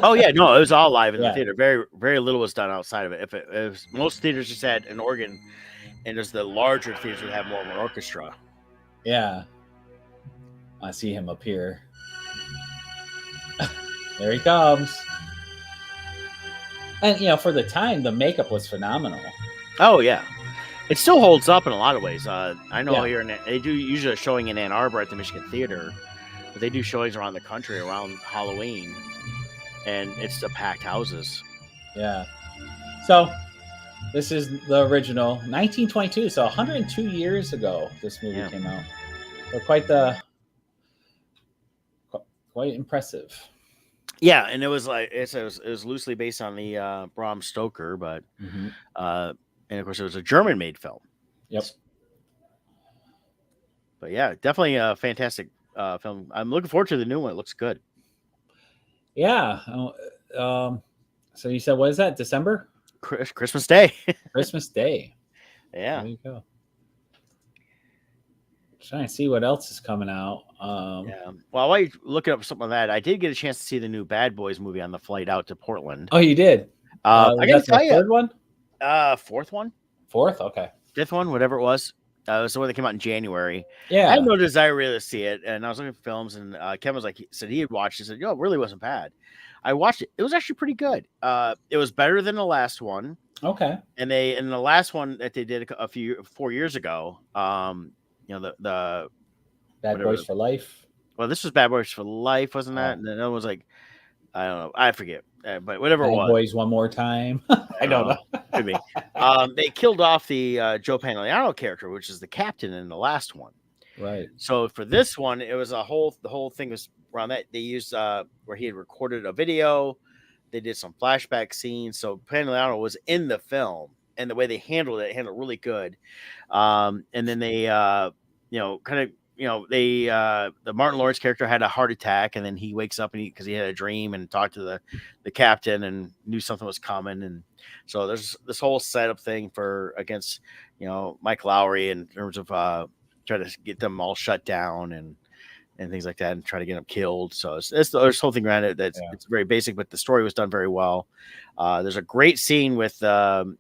Oh yeah, no, it was all live in the theater. Very, very little was done outside of it. If most theaters just had an organ, and there's the larger theaters would have more of an orchestra. Yeah, I see him up here. There he comes. And for the time, the makeup was phenomenal. Oh yeah, it still holds up in a lot of ways. I know here they do usually a showing in Ann Arbor at the Michigan Theater But they do showings around the country around Halloween, and it's packed houses. Yeah. So this is the original 1922. So 102 years ago, this movie came out. So quite impressive. Yeah, and it was like it was loosely based on the Bram Stoker, but and of course it was a German-made film. Yep. But yeah, definitely a fantastic film. I'm looking forward to the new one. It looks good. Yeah. So you said, what is that? December? Christmas Day. Christmas Day. Yeah. There you go. Trying to see what else is coming out. Yeah. Well, while you're looking up something like that, I did get a chance to see the new Bad Boys movie on the flight out to Portland. Oh, you did? I got to tell you, third one? Fourth one? Fourth? Okay. Fifth one, whatever it was. It was the one that came out in January. Yeah. I had no desire really to see it, and I was looking at films, and Kevin was like, he said he had watched it. He said, "Yo, it really wasn't bad." I watched it. It was actually pretty good. It was better than the last one. Okay. And the last one that they did 4 years ago, the Bad Boys for Life. Well, this was Bad Boys for Life, wasn't that? And the other one was like, I don't know, I forget, but whatever it was. Bad Boys One More Time. I don't know. Could be. They killed off the Joe Pantoliano character, which is the captain in the last one. Right. So for this one, it was the whole thing was around that. They used where he had recorded a video. They did some flashback scenes. So Pantoliano was in the film, and the way they handled it really good. And then they, the Martin Lawrence character had a heart attack, and then he wakes up because he had a dream and talked to the captain and knew something was coming. And so there's this whole setup thing against Mike Lowry in terms of trying to get them all shut down and things like that, and try to get them killed. So there's this whole thing around it it's very basic, but the story was done very well. There's a great scene with the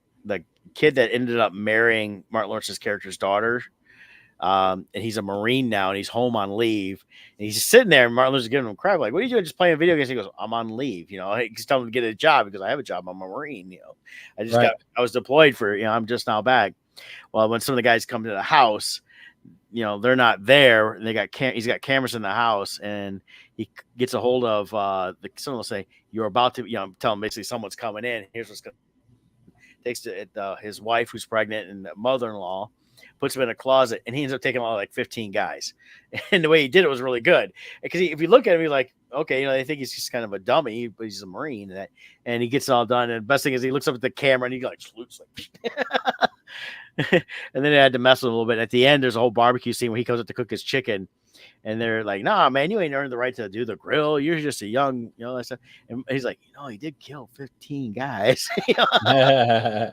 kid that ended up marrying Martin Lawrence's character's daughter. And he's a Marine now, and he's home on leave, and he's just sitting there, and Martin Lawrence is giving him crap, like, "What are you doing? Just playing video games?" He goes, "I'm on leave." He's telling him to get a job because I have a job. I'm a Marine. I was deployed for, I'm just now back. Well, when some of the guys come to the house, they're not there, and he's got cameras in the house, and he gets a hold of someone will say, "You're about to," tell him basically someone's coming in. Here's what's going. Takes his wife who's pregnant and mother-in-law, puts him in a closet, and he ends up taking like 15 guys. And the way he did it was really good, because if you look at him, you're like, okay, they think he's just kind of a dummy, but he's a Marine, and he gets it all done. And the best thing is he looks up at the camera and he like salutes, like, and then they had to mess with him a little bit. At the end, there's a whole barbecue scene where he comes up to cook his chicken, and they're like, "Nah, man, you ain't earned the right to do the grill. You're just a young, that stuff." And he's like, he did kill 15 guys. I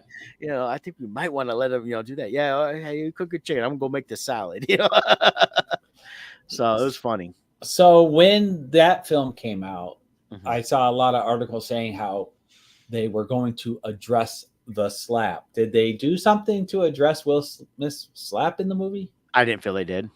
think we might want to let him, do that. Yeah, hey, you cook your chicken. I'm gonna go make the salad. So it was funny. So when that film came out, I saw a lot of articles saying how they were going to address the slap. Did they do something to address Will Smith's slap in the movie? I didn't feel they did.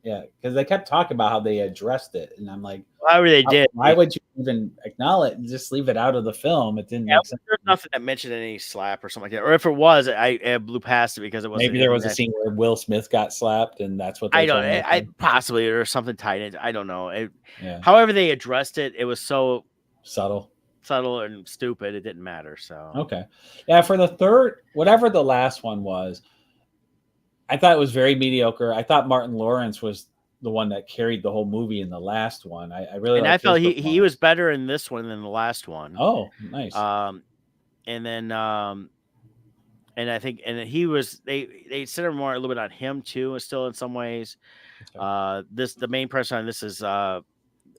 Yeah, because they kept talking about how they addressed it, and I'm like, however they did. Why would you even acknowledge it and just leave it out of the film? It didn't make sense. There's nothing that mentioned any slap or something like that. Or if it was, I blew past it because it wasn't. Maybe there was a scene where Will Smith got slapped, and that's what I don't. I possibly or something tied in. I don't know. Yeah. However they addressed it, it was so subtle and stupid. It didn't matter. So okay, yeah. For the third, whatever the last one was, I thought it was very mediocre. I thought Martin Lawrence was the one that carried the whole movie in the last one. I really, and I felt he was better in this one than the last one. Oh, nice. And then and I think he was they center more a little bit on him too, still in some ways. Okay. The main person on this is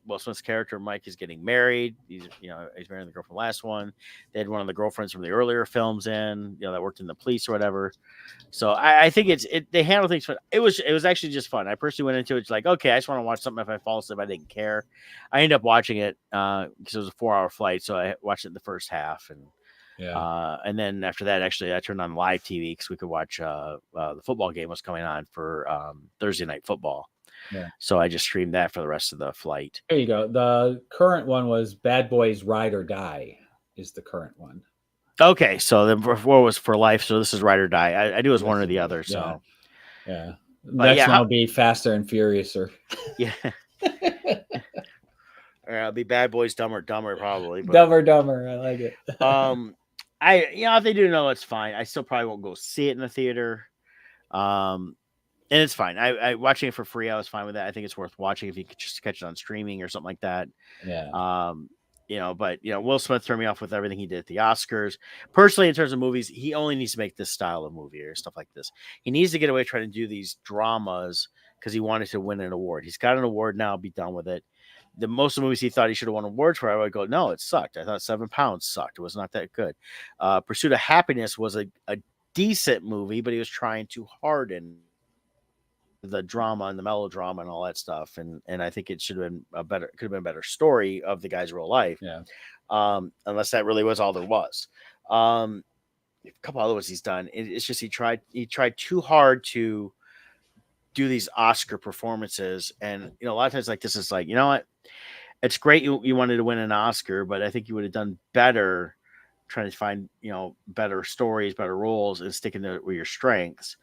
Will Smith's character Mike is getting married. He's marrying the girl from the last one. They had one of the girlfriends from the earlier films in, that worked in the police or whatever. So I think they handle things fun. It was actually just fun. I personally went into it like, okay, I just want to watch something. If I fall asleep, I didn't care. I ended up watching it because it was a 4-hour flight, so I watched it in the first half, and then after that, actually, I turned on live TV because we could watch the football game was coming on for Thursday night football. Yeah. So I just streamed that for the rest of the flight. There you go. The current one was Bad Boys Ride or Die is the current one. Okay. So then before was For Life. So this is Ride or Die. I knew it was one or the other. So yeah. Next one will be Faster and Furiouser. Yeah. It'll be Bad Boys Dumber Dumber probably. But Dumber. I like it. if they do know, it's fine. I still probably won't go see it in the theater. And it's fine. I watching it for free. I was fine with that. I think it's worth watching if you could just catch it on streaming or something like that. Yeah. But Will Smith threw me off with everything he did at the Oscars. Personally, in terms of movies, he only needs to make this style of movie or stuff like this. He needs to get away trying to do these dramas because he wanted to win an award. He's got an award now. Be done with it. The most of the movies he thought he should have won awards for, I would go, no, it sucked. I thought 7 Pounds sucked. It was not that good. Pursuit of Happiness was a decent movie, but he was trying too hard in the drama and the melodrama and all that stuff. And I think it should have been could have been a better story of the guy's real life. Yeah. Unless that really was all there was. A couple other ones he's done. It's just he tried too hard to do these Oscar performances. And a lot of times like this is like, you know what? It's great you wanted to win an Oscar, but I think you would have done better trying to find, better stories, better roles, and sticking to your strengths.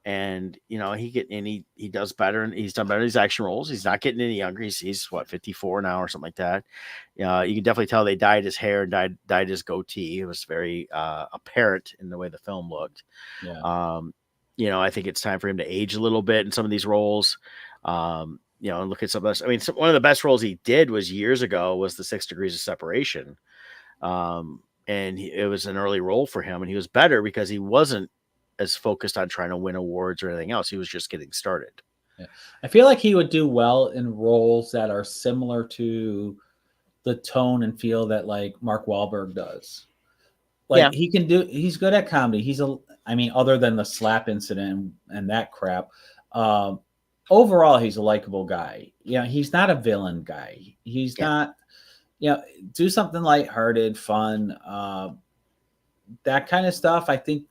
And he does better, and he's done better in these action roles. He's not getting any younger. He's what, 54 now or something like that. You can definitely tell they dyed his hair and dyed his goatee. It was very apparent in the way the film looked. Yeah. I think it's time for him to age a little bit in some of these roles. And look at some of this. I mean, one of the best roles he did was years ago was the 6 Degrees of Separation. It was an early role for him, and he was better because he wasn't as focused on trying to win awards or anything else. He was just getting started. Yeah. I feel like he would do well in roles that are similar to the tone and feel that like Mark Wahlberg does. Like he's good at comedy. Other than the slap incident and that crap, overall, he's a likable guy. He's not a villain guy. He's not, do something lighthearted, fun, that kind of stuff. I think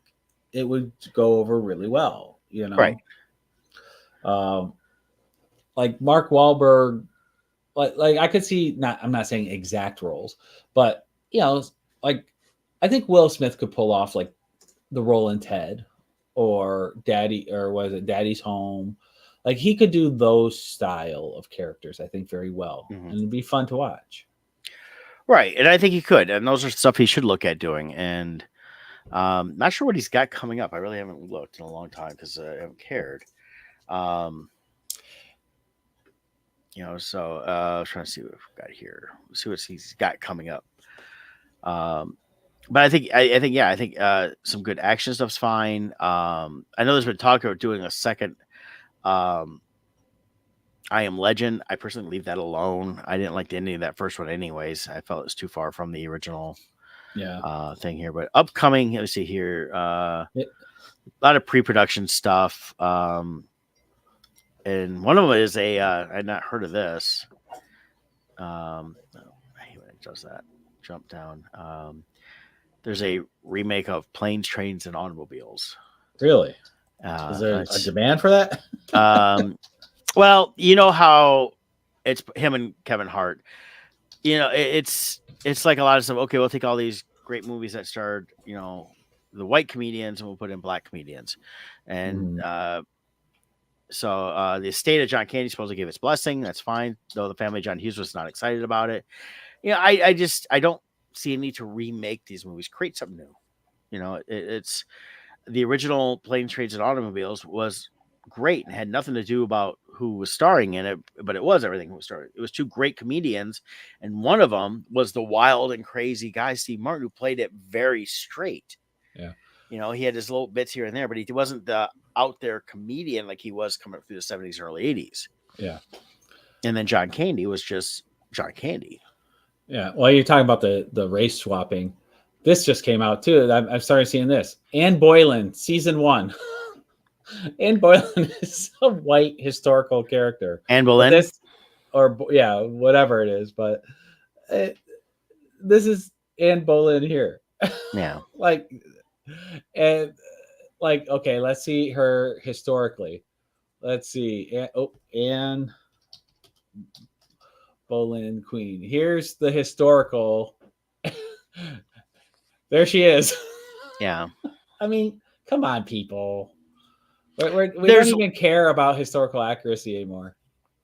it would go over really well, Right. Like Mark Wahlberg, like I could see I'm not saying exact roles, but like I think Will Smith could pull off like the role in Ted or Daddy's Home. Like he could do those style of characters, I think, very well. And it'd be fun to watch. Right. And I think he could, and those are stuff he should look at doing. And not sure what he's got coming up. I really haven't looked in a long time because I haven't cared. So I was trying to see what we've got here. See what he's got coming up. But I think some good action stuff's fine. I know there's been talk about doing a second I Am Legend. I personally leave that alone. I didn't like the ending of that first one anyways. I felt it was too far from the original thing here. But upcoming, let's see here. A lot of pre-production stuff. And one of them is I'd not heard of this. I hate when it does that. Jump down. There's a remake of Planes, Trains, and Automobiles. Really? Is there a demand for that? Well, you know how it's him and Kevin Hart. It's like a lot of stuff. Okay, we'll take all these great movies that starred, the white comedians, and we'll put in black comedians. And so the estate of John Candy supposedly gave its blessing. That's fine, though the family of John Hughes was not excited about it. I don't see a need to remake these movies. Create something new. It's the original Planes, Trains, and Automobiles was great and had nothing to do about who was starring in it, but it was everything who was starring. It was 2 great comedians, and one of them was the wild and crazy guy, Steve Martin, who played it very straight. Yeah. He had his little bits here and there, but he wasn't the out there comedian like he was coming up through the 70s and early 80s. Yeah. And then John Candy was just John Candy. Yeah. Well, you're talking about the race swapping. This just came out too. I've started seeing this. Anne Boylan, season 1. Anne Boylan is a white historical character. Anne Boleyn? Whatever it is. But this is Anne Boleyn here. Yeah. Okay, let's see her historically. Let's see. Anne Boleyn Queen. Here's the historical. There she is. Yeah. I mean, come on, people. We don't even care about historical accuracy anymore.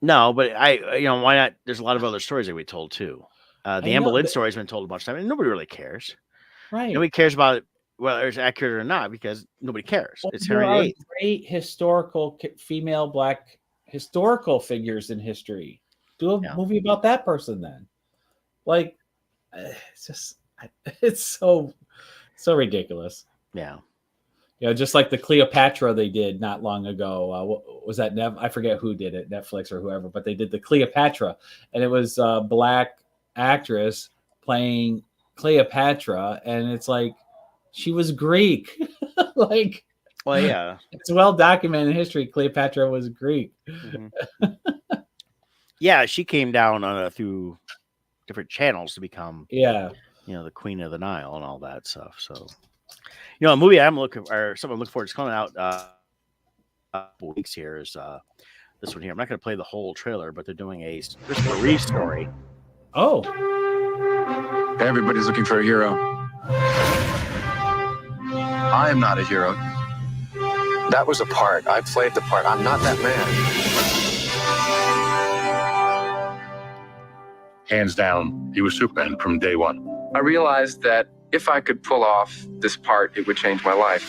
No, but why not? There's a lot of other stories that we told too. The Anne Boleyn story has been told a bunch of times, and nobody really cares. Right. Nobody cares about it, whether it's accurate or not, because nobody cares. Well, It's there Henry are VIII. great historical female black historical figures in history. Do a movie about that person then. Like, it's just, it's so ridiculous. Yeah. Just like the Cleopatra they did not long ago. Was that I forget who did it, Netflix or whoever, but they did the Cleopatra, and it was a black actress playing Cleopatra, and it's like she was Greek. Like, well, yeah, it's well documented in history. Cleopatra was Greek. Mm-hmm. Yeah, she came down through different channels to become, the Queen of the Nile and all that stuff. So, a movie something I'm looking forward to coming out a couple weeks here is this one here. I'm not going to play the whole trailer, but they're doing a Christopher Reeve story. Oh, everybody's looking for a hero. I am not a hero. That was a part. I played the part. I'm not that man. Hands down, he was Superman from day one. I realized that if I could pull off this part, it would change my life.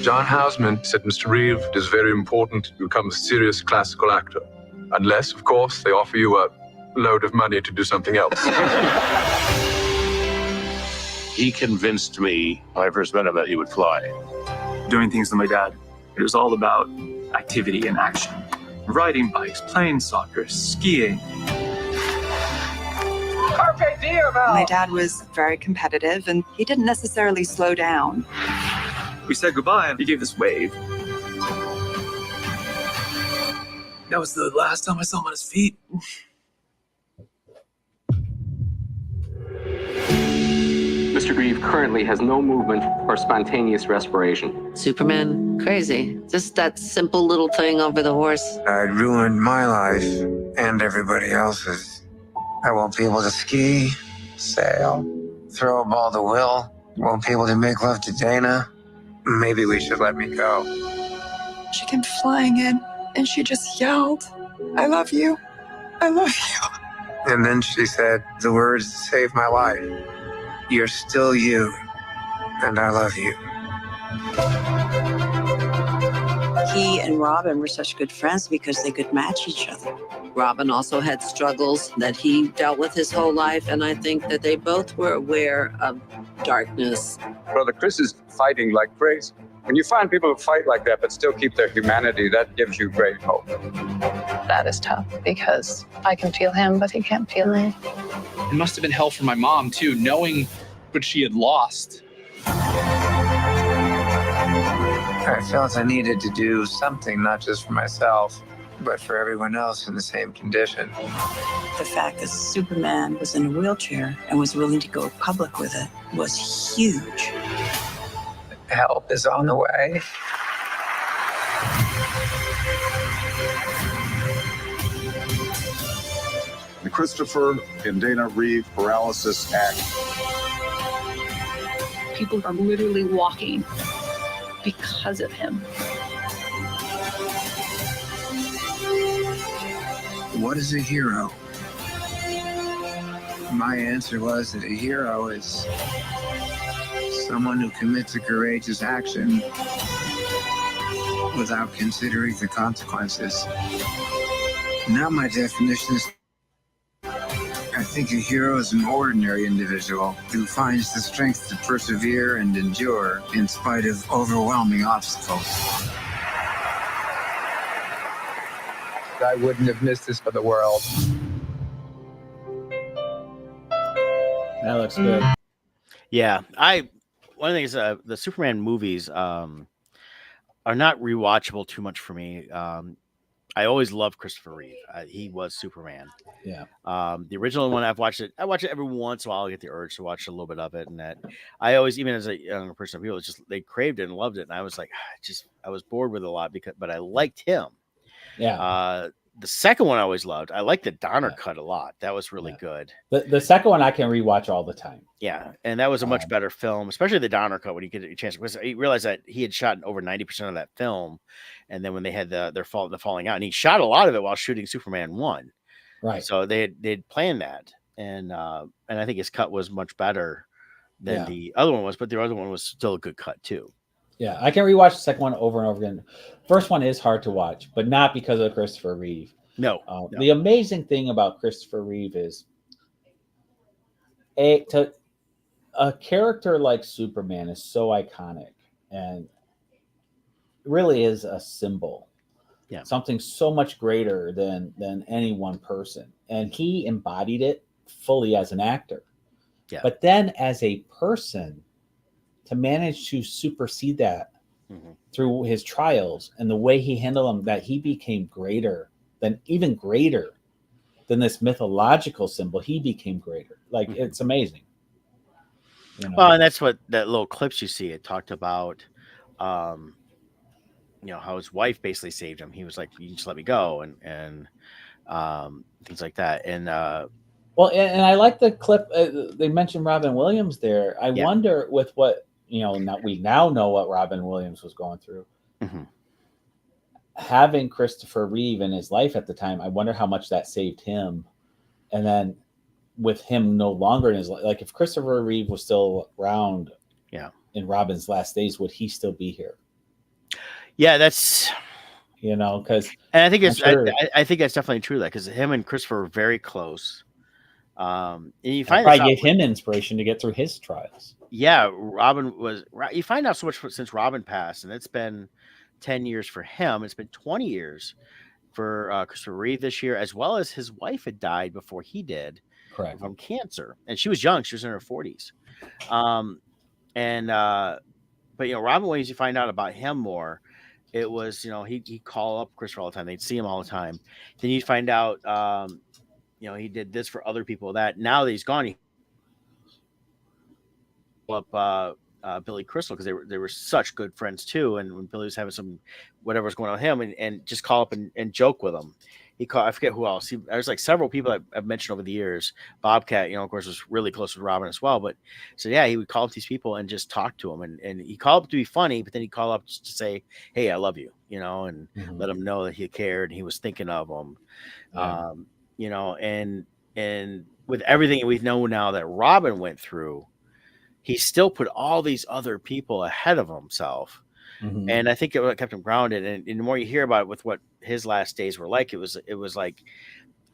John Houseman said, Mr. Reeve, it is very important to become a serious classical actor. Unless, of course, they offer you a load of money to do something else. He convinced me when I first met him that he would fly. Doing things with my dad, it was all about activity and action. Riding bikes, playing soccer, skiing. Carpe diem, my dad was very competitive, and he didn't necessarily slow down. We said goodbye, and he gave this wave. That was the last time I saw him on his feet. Mr. Grieve currently has no movement or spontaneous respiration. Superman, crazy. Just that simple little thing over the horse. I'd ruined my life and everybody else's. I won't be able to ski, sail, throw a ball to Will. Won't be able to make love to Dana. Maybe we should let me go. She came flying in, and she just yelled, "I love you. I love you." And then she said the words that saved my life. You're still you, and I love you. He and Robin were such good friends because they could match each other. Robin also had struggles that he dealt with his whole life, and I think that they both were aware of darkness. Brother Chris is fighting like crazy. When you find people who fight like that but still keep their humanity, that gives you great hope. That is tough because I can feel him, but he can't feel me. It must have been hell for my mom, too, knowing what she had lost. I felt I needed to do something, not just for myself, but for everyone else in the same condition. The fact that Superman was in a wheelchair and was willing to go public with it was huge. Help is on the way. The Christopher and Dana Reeve Paralysis Act. People are literally walking because of him. What is a hero? My answer was that a hero is someone who commits a courageous action without considering the consequences. Now my definition is, I think a hero is an ordinary individual who finds the strength to persevere and endure in spite of overwhelming obstacles. I wouldn't have missed this for the world. That looks good. Yeah, one of the things, the Superman movies are not rewatchable too much for me. I always loved Christopher Reeve. He was Superman. Yeah. The original one, I watch it every once in a while. I get the urge to watch a little bit of it, and that I always, even as a younger person, people they craved it and loved it, and I was like, I was bored with it a lot but I liked him. Yeah. the second one I always loved. I like the Donner cut a lot. That was really good. The second one I can rewatch all the time. Yeah, and that was a much better film, especially the Donner cut when you get a chance. Because he realized that he had shot over 90% of that film, and then when they had the falling out, and he shot a lot of it while shooting Superman 1. Right. So they'd planned that, and I think his cut was much better than the other one was, but the other one was still a good cut too. Yeah, I can rewatch the second one over and over again. First one is hard to watch, but not because of Christopher Reeve. No. The amazing thing about Christopher Reeve is a character like Superman is so iconic and really is a symbol. Yeah. Something so much greater than any one person. And he embodied it fully as an actor. Yeah. But then as a person, to manage to supersede that through his trials and the way he handled them, that he became greater than this mythological symbol. He became greater. Like, it's amazing. You know? Well, and that's what that little clips you see. It talked about, how his wife basically saved him. He was like, "You just let me go," and things like that. And well, and I like the clip. They mentioned Robin Williams there. I wonder with what we now know what Robin Williams was going through. Having Christopher Reeve in his life at the time, I wonder how much that saved him. And then with him no longer in his life, like if Christopher Reeve was still around, in Robin's last days, would he still be here? Yeah, that's because and I think sure, I think that's definitely true. Because him and Christopher were very close. And you find probably gave him inspiration to get through his trials. Yeah, Robin was. You find out so much since Robin passed, and it's been 10 years for him. It's been 20 years for Christopher Reeve this year, as well as his wife had died before he did, correct, from cancer, and she was young. She was in her 40s. But Robin Williams, you find out about him more. It was he'd call up Christopher all the time. They'd see him all the time. Then you find out he did this for other people. That now that he's gone, he up Billy Crystal because they were such good friends too. And when Billy was having some whatever was going on with him, and just call up and joke with him. I forget who else. There's like several people I've mentioned over the years. Bobcat, of course, was really close with Robin as well. But so yeah, he would call up these people and just talk to them, and he called up to be funny, but then he'd call up just to say, "Hey, I love you," and let them know that he cared and he was thinking of them. And with everything we know now that Robin went through, he still put all these other people ahead of himself. And I think it kept him grounded. And the more you hear about it with what his last days were like, it was like,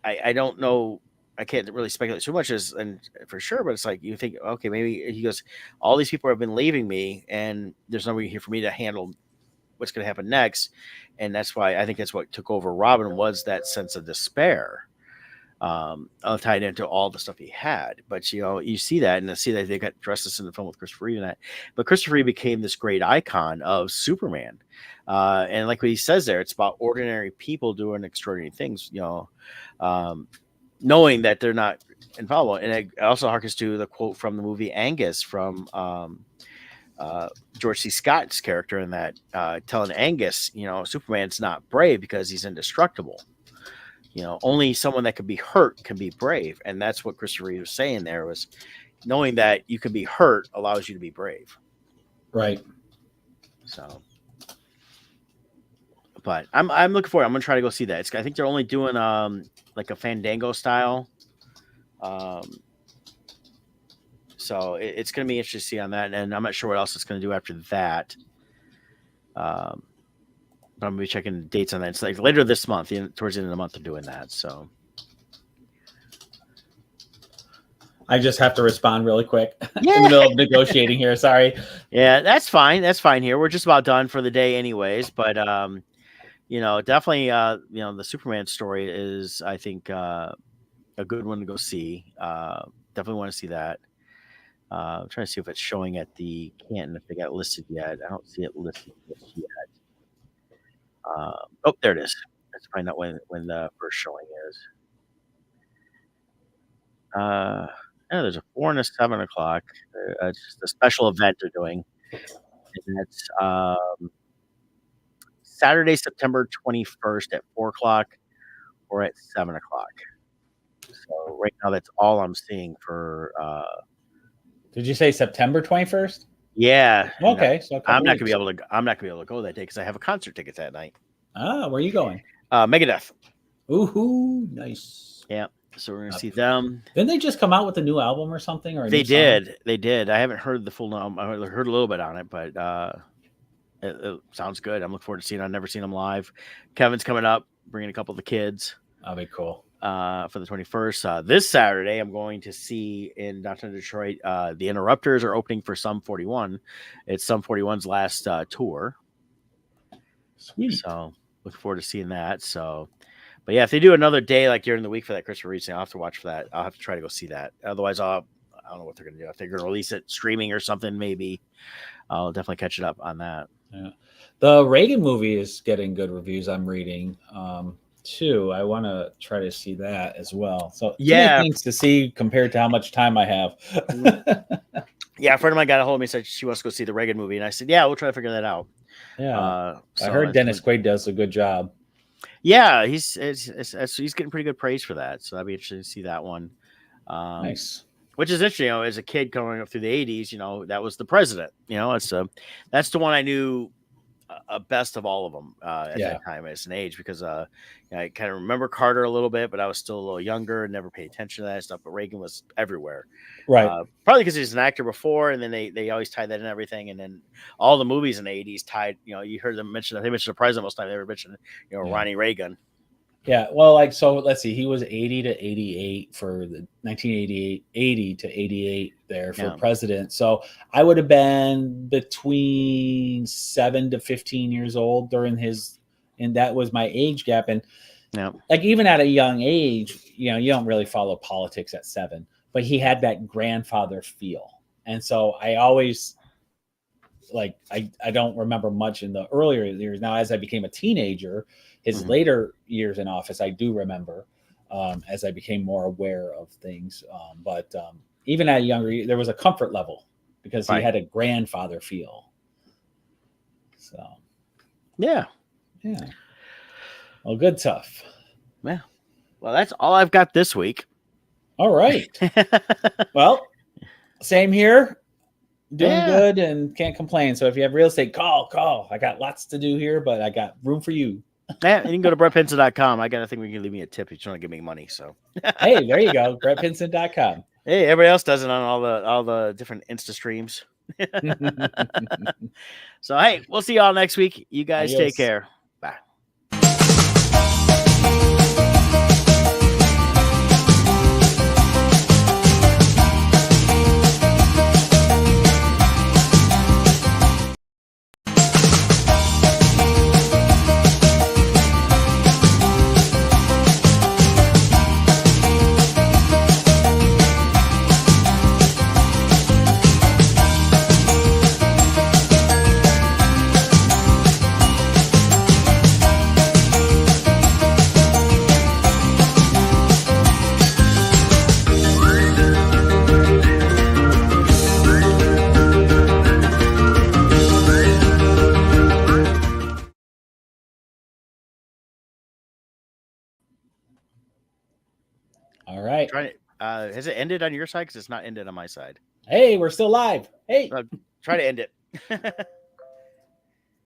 I don't know. I can't really speculate too much and for sure, but it's like, you think, okay, maybe he goes, all these people have been leaving me and there's nobody here for me to handle what's going to happen next. And that's why I think that's what took over Robin, was that sense of despair. Tied into all the stuff he had, but you see that, and see that they got dressed this in the film with Christopher Reeve and that. But Christopher Reeve became this great icon of Superman, and like what he says there, it's about ordinary people doing extraordinary things. Knowing that they're not infallible, and it also harkens to the quote from the movie Angus from George C. Scott's character in that, telling Angus, Superman's not brave because he's indestructible. Only someone that could be hurt can be brave. And that's what Christopher Reeve was saying there, was knowing that you can be hurt allows you to be brave. Right. So, but I'm looking forward. I'm going to try to go see that. I think they're only doing like a Fandango style. So it's going to be interesting to see on that. And I'm not sure what else it's going to do after that. But I'm going to be checking dates on that. It's like later this month, towards the end of the month, they're doing that. So I just have to respond really quick in the middle of negotiating here. Sorry. Yeah, that's fine. That's fine here. We're just about done for the day anyways. But, definitely, the Superman story is, I think, a good one to go see. Definitely want to see that. I'm trying to see if it's showing at the Canton, if they got listed yet. I don't see it listed yet. There it is. Let's find out when the first showing is. There's a 4 and a 7 o'clock. It's just a special event they're doing. And that's Saturday, September 21st at 4 o'clock, or at 7 o'clock. So right now, that's all I'm seeing for. Did you say September 21st? Yeah. Okay, so a couple I'm not weeks. gonna be able to. I'm not gonna be able to go that day because I have a concert ticket that night. Ah, where are you going? Megadeth. Ooh, nice. Yeah. So we're gonna see them. Didn't they just come out with a new album or something? Or They did. They did. I haven't heard the full album. I heard a little bit on it, but it sounds good. I'm looking forward to seeing it. I've never seen them live. Kevin's coming up, bringing a couple of the kids. That'll be cool. For the 21st. This Saturday, I'm going to see in downtown Detroit. The Interrupters are opening for Sum 41. It's Sum 41's last tour. Sweet. So looking forward to seeing that. So, but yeah, if they do another day like during the week for that Christopher Reeve thing, I'll have to watch for that. I'll have to try to go see that. Otherwise, I don't know what they're going to do. If they're going to release it streaming or something, maybe I'll definitely catch it up on that. Yeah. The Reagan movie is getting good reviews. I'm reading. Too. I want to try to see that as well. So too many things to see compared to how much time I have. Yeah, a friend of mine got a hold of me and said she wants to go see the Reagan movie, and I said, "Yeah, we'll try to figure that out." Yeah, so I heard Dennis Quaid does a good job. Yeah, he's getting pretty good praise for that. So that'd be interesting to see that one. Nice. Which is interesting, as a kid growing up through the '80s, that was the president. That's the one I knew best of all of them at that time as an age, because I kind of remember Carter a little bit, but I was still a little younger and never paid attention to that stuff. But Reagan was everywhere, right? Probably because he was an actor before, and then they always tied that in everything, and then all the movies in the '80s tied. You heard them mention. They mentioned the president most time. They ever mentioned Ronnie Reagan. Yeah, well, so let's see. He was 80 to 88 for the 1988, 80 to 88 there for president. So I would have been between 7 to 15 years old during and that was my age gap. And even at a young age, you don't really follow politics at 7, but he had that grandfather feel. And so I always I don't remember much in the earlier years. Now, as I became a teenager, his later years in office, I do remember as I became more aware of things. But even at a younger, there was a comfort level because he had a grandfather feel. So, yeah. Well, good stuff. Yeah. Well, that's all I've got this week. All right. Well, same here. Doing good and can't complain. So if you have real estate, call. I got lots to do here, but I got room for you. Yeah, you can go to brettpinson.com. I got to think we can leave me a tip if you want to give me money. So hey, there you go. brettpinson.com. Hey, everybody else does it on all the different Insta streams. So hey, we'll see y'all next week. You guys take care. Bye. All right. Has it ended on your side? Because it's not ended on my side. Hey, we're still live. Hey. Try to end it.